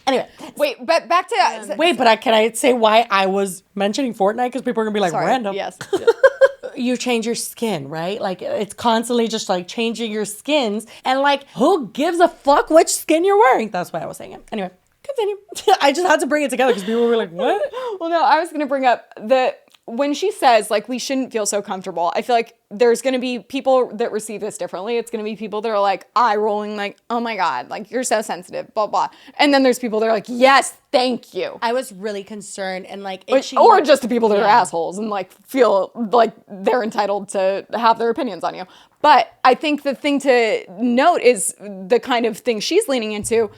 Anyway. Wait, but back to... Wait, but can I say why I was mentioning Fortnite? Because people are going to be like, random. Yes. You change your skin, right? Like, it's constantly just like changing your skins. And like, who gives a fuck which skin you're wearing? That's why I was saying it. Anyway, continue. I just had to bring it together because people were like, what? Well, no, I was going to bring up when she says, like, we shouldn't feel so comfortable, I feel like there's going to be people that receive this differently. It's going to be people that are like eye rolling, like, oh my God, like, you're so sensitive, blah, blah. And then there's people that are like, yes, thank you. I was really concerned and like, or just the people that are assholes and like feel like they're entitled to have their opinions on you. But I think the thing to note is the kind of thing she's leaning into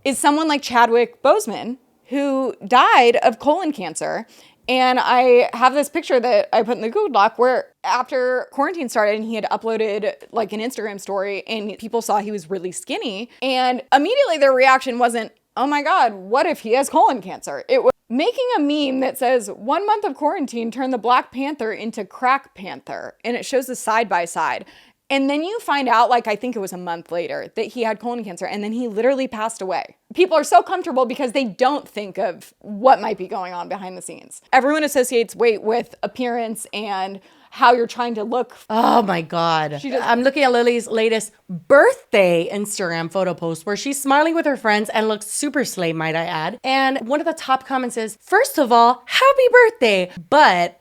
is someone like Chadwick Boseman, who died of colon cancer. And I have this picture that I put in the Google Doc where after quarantine started and he had uploaded like an Instagram story and people saw he was really skinny, and immediately their reaction wasn't, oh my God, what if he has colon cancer? It was making a meme that says 1 month of quarantine turned the Black Panther into Crack Panther, and it shows the side by side. And then you find out, like, I think it was a month later, that he had colon cancer, and then he literally passed away. People are so comfortable because they don't think of what might be going on behind the scenes. Everyone associates weight with appearance and how you're trying to look. Oh my God. I'm looking at Lily's latest birthday Instagram photo post where she's smiling with her friends and looks super slay, might I add. And one of the top comments is, first of all, happy birthday, but... ...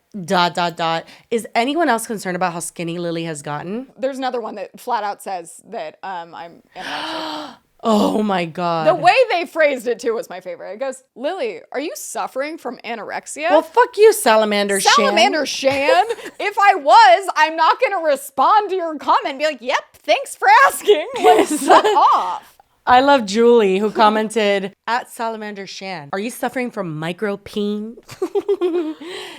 Is anyone else concerned about how skinny Lily has gotten? There's another one that flat out says that I'm anorexic. Oh my God. The way they phrased it too was my favorite. It goes, Lily, are you suffering from anorexia? Well, fuck you, Salamander Shan. Salamander Shan. If I was, I'm not going to respond to your comment and be like, yep, thanks for asking. Like, suck off. I love Julie, who commented at Salamander Shan, are you suffering from micropeen?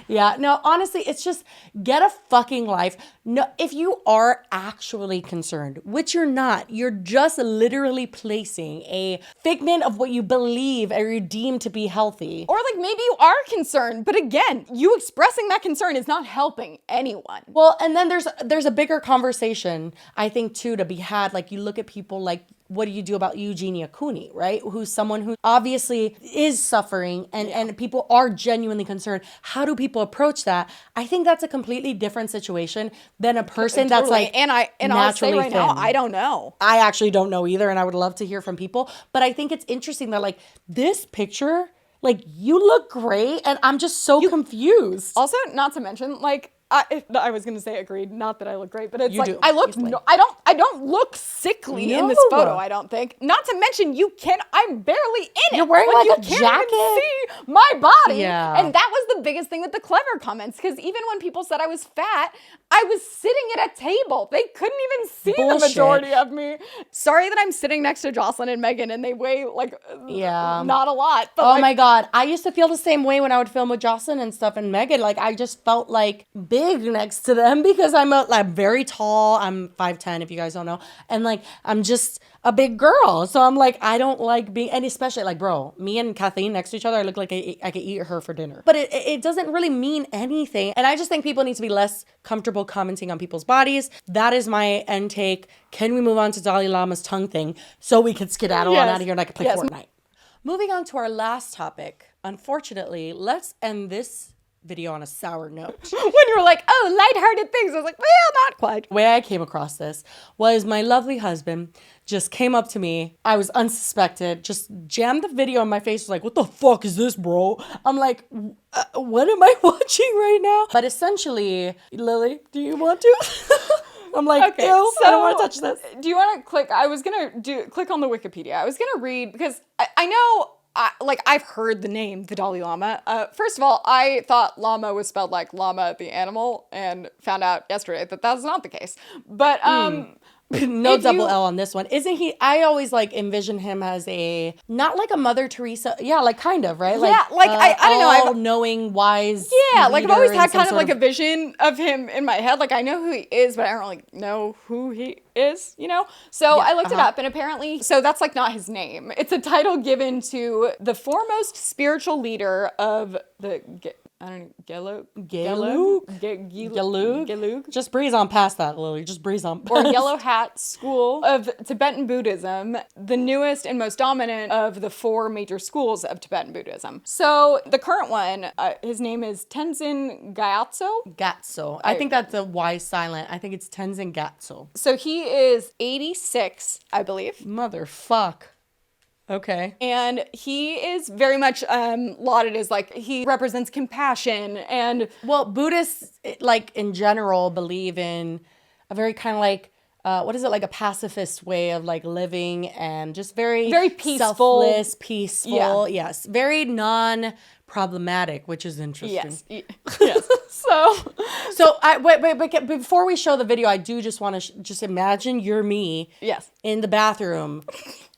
Yeah, no, honestly, it's just get a fucking life. No, if you are actually concerned, which you're not, you're just literally placing a figment of what you believe or you deem to be healthy. Or like maybe you are concerned, but again, you expressing that concern is not helping anyone. Well, and then there's a bigger conversation, I think, too, to be had. Like, you look at people like, what do you do about Eugenia Cooney, right? Who's someone who obviously is suffering and people are genuinely concerned. How do people approach that? I think that's a completely different situation than a person that's like I'll say right now, I don't know. I actually don't know either, and I would love to hear from people. But I think it's interesting that like this picture, like you look great, and I'm just so confused. Also, not to mention, like, I was gonna say agreed, not that I look great, but it's you like do. I look. No, I don't I don't look sickly in this photo, I don't think. Not to mention, I'm barely in it. You're wearing like a you jacket. Can't even see my body. Yeah. And that was the biggest thing with the clever comments, because even when people said I was fat, I was sitting at a table. They couldn't even see the majority of me. Sorry that I'm sitting next to Jocelyn and Megan and they weigh like not a lot. But oh my God. I used to feel the same way when I would film with Jocelyn and stuff and Megan. Like I just felt like big next to them because I'm very tall. I'm 5'10" if you guys don't know. And like I'm just a big girl. So I'm like, I don't like being, and especially like, bro, me and Kathleen next to each other, I look like I could eat her for dinner. But it doesn't really mean anything. And I just think people need to be less comfortable commenting on people's bodies. That is my end take. Can we move on to Dalai Lama's tongue thing so we could skedaddle on out of here and I could play Fortnite? Moving on to our last topic. Unfortunately, let's end this video on a sour note. When you were like, oh, lighthearted things, I was like, well, not quite. The way I came across this was my lovely husband just came up to me. I was unsuspected, just jammed the video in my face, was like, what the fuck is this, bro? I'm like, what am I watching right now? But essentially, Lily, do you want to? I'm like, okay, ew, so I don't want to touch this. Do you want to click? I was going to click on the Wikipedia. I was going to read, because I know, I've heard the name, the Dalai Lama. First of all, I thought llama was spelled like llama the animal and found out yesterday that that's not the case. But, no double L on this one. Isn't he? I always like envision him as not like a Mother Teresa. Yeah, like kind of, right? Yeah, like I don't know. I've knowing, wise. Yeah, like I've always had kind of like a vision of him in my head. Like I know who he is, but I don't really know who he is, you know? So I looked it up and apparently, so that's like not his name. It's a title given to the foremost spiritual leader of the Gelug. Just breeze on past that, Lily. Just breeze on past. Or Yellow Hat School of Tibetan Buddhism, the newest and most dominant of the 4 major schools of Tibetan Buddhism. So the current one, his name is Tenzin Gyatso. I think that's a Y silent. I think it's Tenzin Gyatso. So he is 86, I believe. Motherfuck. Okay. And he is very much lauded as like, he represents compassion and... Well, Buddhists, like in general, believe in a very kind of like, what is it, like a pacifist way of like living and just very peaceful. Selfless, peaceful. Yeah. Yes. Very non-problematic, which is interesting. Yes. So wait, before we show the video, I do just want to just imagine you're me in the bathroom.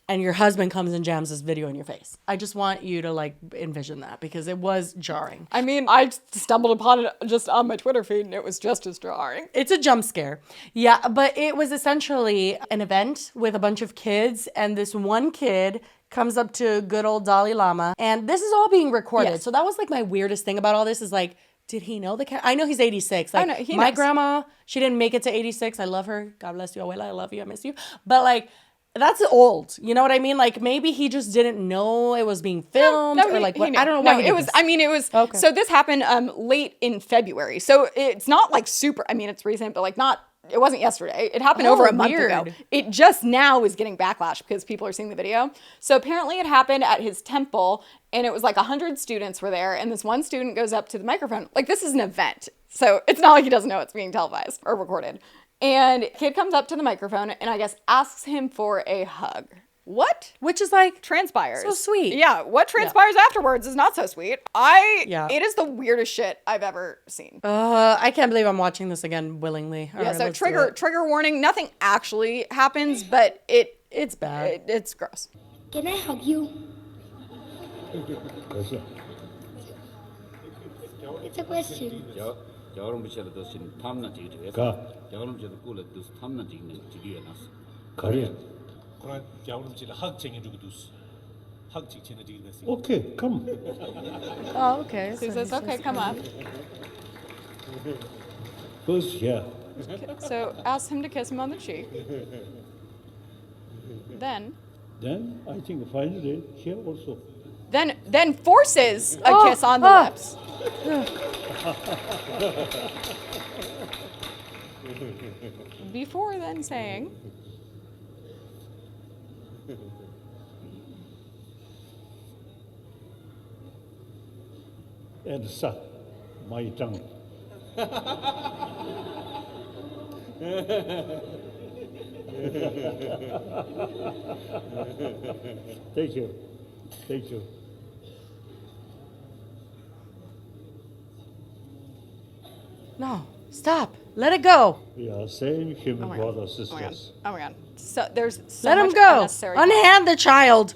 And your husband comes and jams this video in your face. I just want you to like envision that because it was jarring. I mean, I stumbled upon it just on my Twitter feed and it was just as jarring. It's a jump scare. Yeah, but it was essentially an event with a bunch of kids and this one kid comes up to good old Dalai Lama and this is all being recorded. Yes. So that was like my weirdest thing about all this is like, did he know the cat? I know he's 86. Like my grandma, she didn't make it to 86. I love her. God bless you, abuela. I love you. I miss you. But like, that's old. You know what I mean? Like maybe he just didn't know it was being filmed or like what? I don't know why. It was. Okay. So this happened late in February. So it's not like super. I mean, it's recent, but like not. It wasn't yesterday. It happened over a month ago. It just now is getting backlash because people are seeing the video. So apparently it happened at his temple and it was like 100 students were there and this one student goes up to the microphone. Like this is an event. So it's not like he doesn't know it's being televised or recorded. And kid comes up to the microphone and I guess asks him for a hug. What? Which is like transpires. So sweet. Yeah, what transpires afterwards is not so sweet. It is the weirdest shit I've ever seen. I can't believe I'm watching this again willingly. All right, so trigger warning. Nothing actually happens, but it's bad. It's gross. Can I hug you? It's a question. Okay, come. Oh, okay. So he says, okay, come up. First, yeah. So ask him to kiss him on the cheek. Then I think finally here also. Then forces a kiss on the lips. Before then saying, and suck my tongue. Thank you. Thank you. No, stop. Let it go. We are same human brothers, sisters. Oh my god. So there's so Let him much go. unnecessary Unhand the child.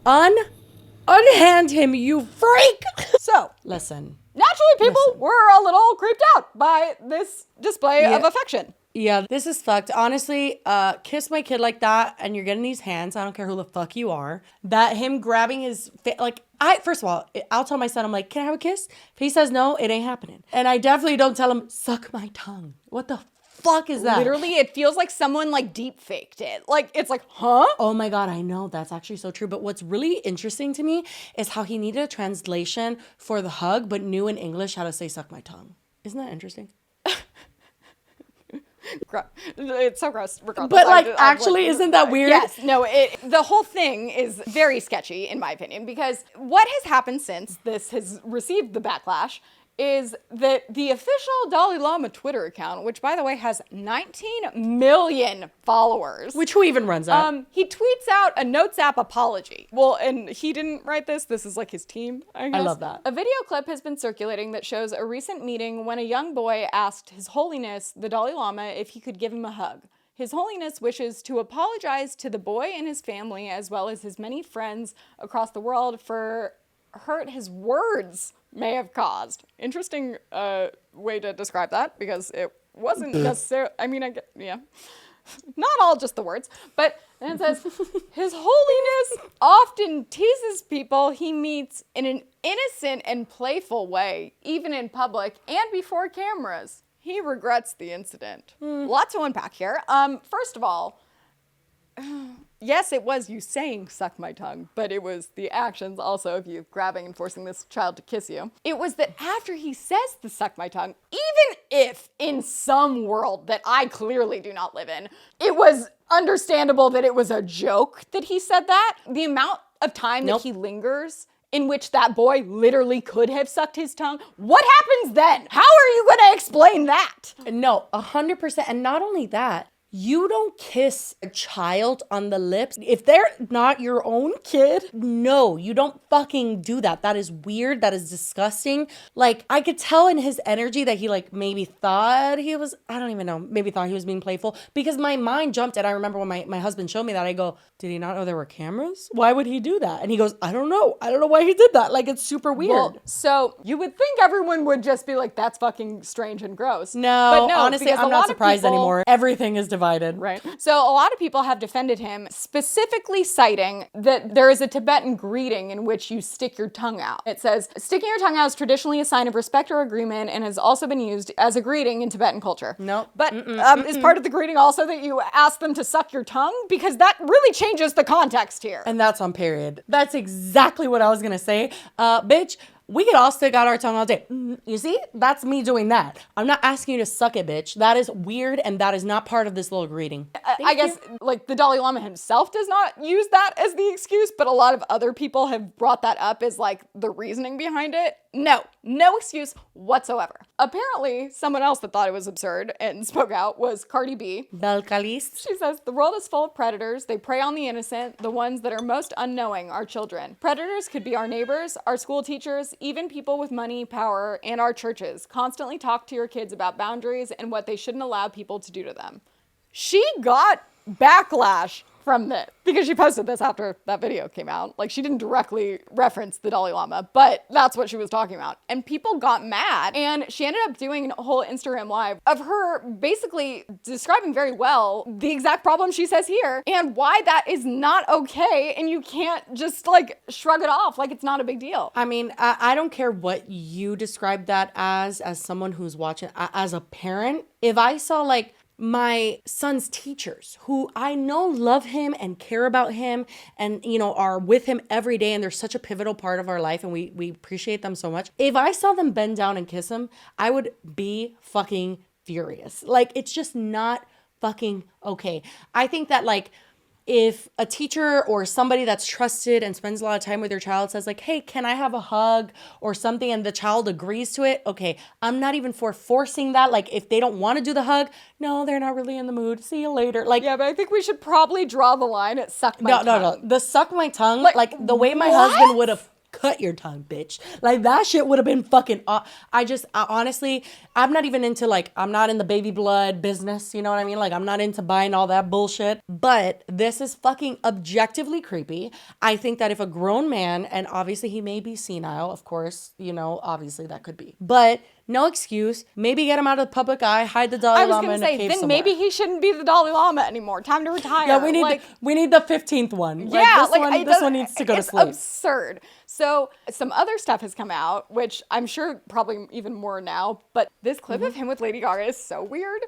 Unhand him, you freak. So listen. Naturally, people were a little creeped out by this display of affection. Yeah, this is fucked. Honestly, kiss my kid like that and you're getting these hands. I don't care who the fuck you are. That him grabbing his first of all, I'll tell my son, I'm like, can I have a kiss? If he says no, it ain't happening. And I definitely don't tell him, suck my tongue. What the fuck is that? Literally, it feels like someone like deep faked it. Like, it's like, huh? Oh my God, I know. That's actually so true. But what's really interesting to me is how he needed a translation for the hug, but knew in English how to say suck my tongue. Isn't that interesting? It's so gross. Regardless. But actually, isn't that weird? Yes. No, the whole thing is very sketchy, in my opinion, because what has happened since this has received the backlash is that the official Dalai Lama Twitter account, which by the way has 19 million followers. Which who even runs that? He tweets out a Notes app apology. Well, and he didn't write this. This is like his team, I guess. I love that. A video clip has been circulating that shows a recent meeting when a young boy asked His Holiness, the Dalai Lama, if he could give him a hug. His Holiness wishes to apologize to the boy and his family, as well as his many friends across the world, for hurt his words may have caused. Interesting way to describe that, because it wasn't necessarily, I mean, yeah. Not all just the words, but then it says, His Holiness often teases people he meets in an innocent and playful way, even in public and before cameras. He regrets the incident. Lot to unpack here. First of all, yes, it was you saying suck my tongue, but it was the actions also of you grabbing and forcing this child to kiss you. It was that after he says the suck my tongue, even if in some world that I clearly do not live in, it was understandable that it was a joke that he said that, the amount of time that he lingers in which that boy literally could have sucked his tongue, what happens then? How are you gonna explain that? No, 100%. And not only that, you don't kiss a child on the lips. If they're not your own kid, no, you don't fucking do that. That is weird. That is disgusting. Like, I could tell in his energy that he maybe thought he was, I don't even know, maybe thought he was being playful, because my mind jumped. And I remember when my husband showed me that, I go, did he not know there were cameras? Why would he do that? And he goes, I don't know. I don't know why he did that. Like, it's super weird. Well, so you would think everyone would just be like, that's fucking strange and gross. No, but no, honestly, I'm not surprised anymore. Everything is divided. Right. So a lot of people have defended him, specifically citing that there is a Tibetan greeting in which you stick your tongue out. It says, sticking your tongue out is traditionally a sign of respect or agreement and has also been used as a greeting in Tibetan culture. No. But is part of the greeting also that you ask them to suck your tongue? Because that really changes the context here. And that's on period. That's exactly what I was gonna say. Bitch, we could all stick out our tongue all day. You see? That's me doing that. I'm not asking you to suck it, bitch. That is weird, and that is not part of this little greeting. I guess, the Dalai Lama himself does not use that as the excuse, but a lot of other people have brought that up as, the reasoning behind it. No excuse whatsoever. Apparently, someone else that thought it was absurd and spoke out was Cardi B. Belcalis. She says, the world is full of predators. They prey on the innocent. The ones that are most unknowing are children. Predators could be our neighbors, our school teachers, even people with money, power, and our churches. Constantly talk to your kids about boundaries and what they shouldn't allow people to do to them. She got backlash from this because she posted this after that video came out. She didn't directly reference the Dalai Lama, but that's what she was talking about. And people got mad, and she ended up doing a whole Instagram live of her basically describing very well the exact problem she says here and why that is not okay, and you can't just shrug it off like it's not a big deal. I mean, I don't care what you describe that as someone who's watching, as a parent. If I saw my son's teachers, who I know love him and care about him and, are with him every day, and they're such a pivotal part of our life, and we appreciate them so much. If I saw them bend down and kiss him, I would be fucking furious. It's just not fucking okay. I think that if a teacher or somebody that's trusted and spends a lot of time with your child says like, hey, can I have a hug or something, and the child agrees to it, okay, I'm not even for forcing that. Like, if they don't want to do the hug, no, they're not really in the mood. See you later. Like, yeah, but I think we should probably draw the line at suck my tongue. No. The suck my tongue, like the way my husband would have cut your tongue, bitch. Like, that shit would have been fucking I honestly, I'm not even into, like, I'm not in the baby blood business, you know what I mean? Like, I'm not into buying all that bullshit, but this is fucking objectively creepy. I think that if a grown man, and obviously he may be senile, of course, you know, obviously that could be, but no excuse. Maybe get him out of the public eye, hide the Dalai Lama in a cave then somewhere. maybe he shouldn't be the Dalai Lama anymore. Time to retire. Yeah, we need the 15th one. Yeah, this one needs to go to sleep. It's absurd. So some other stuff has come out, which I'm sure probably even more now, but this clip of him with Lady Gaga is so weird.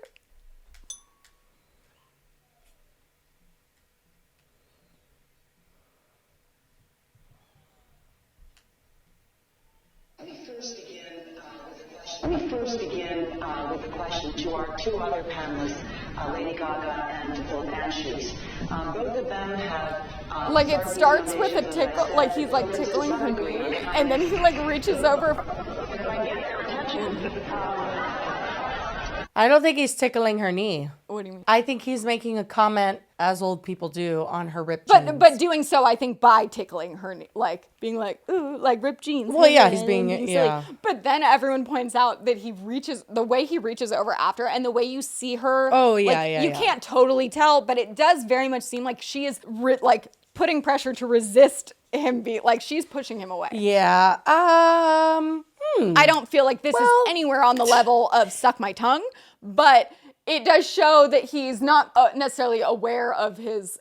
Let me first begin with a question to our two other panelists, Lady Gaga and Philip Anshes. Both of them have... like, it starts with a tickle, like he's like tickling her knee, and then he like reaches over. I don't think he's tickling her knee. What do you mean? I think he's making a comment, as old people do, on her ripped jeans. But doing so, I think, by tickling her knee, like being like, ooh, like ripped jeans. Well, yeah, he's being, yeah. But then everyone points out that the way he reaches over after, and the way you see her. Oh, yeah, like, yeah, you yeah. can't totally tell, but it does very much seem like she is like putting pressure to resist him, like she's pushing him away. Yeah. I don't feel like this is anywhere on the level of suck my tongue, but it does show that he's not necessarily aware of his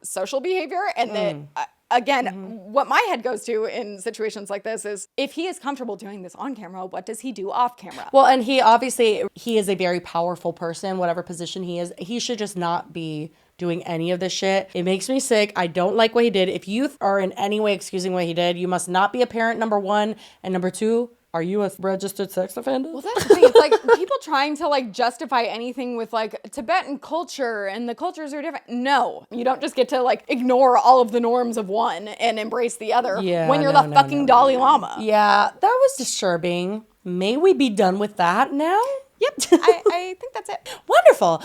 social behavior, and that, again, what my head goes to in situations like this is, if he is comfortable doing this on camera, what does he do off camera? Well, and he is a very powerful person, whatever position he is. He should just not be doing any of this shit. It makes me sick. I don't like what he did. If you are in any way excusing what he did, you must not be a parent, number one. And number two, are you a registered sex offender? Well, that's the thing. It's like people trying to like justify anything with like Tibetan culture and the cultures are different. No, you don't just get to like ignore all of the norms of one and embrace the other when you're the fucking Dalai Lama. Yeah, that was disturbing. May we be done with that now? Yep, I think that's it. Wonderful.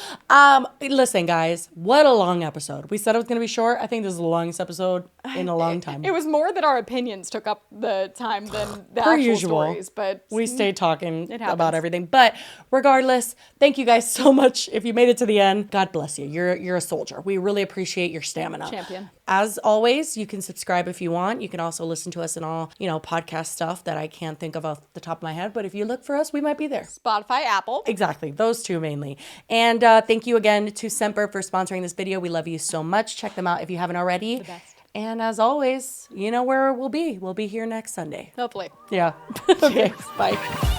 Listen, guys, what a long episode. We said it was going to be short. I think this is the longest episode in a long time. It was more that our opinions took up the time than the Per actual usual, stories, but we stayed talking about everything. But regardless, thank you guys so much. If you made it to the end, God bless you. You're a soldier. We really appreciate your stamina. Champion. As always, you can subscribe if you want. You can also listen to us in all, podcast stuff that I can't think of off the top of my head. But if you look for us, we might be there. Spotify, Apple. Exactly. Those two mainly. And thank you again to Semper for sponsoring this video. We love you so much. Check them out if you haven't already. The best. And as always, you know where we'll be. We'll be here next Sunday. Hopefully. Yeah. Okay. Bye.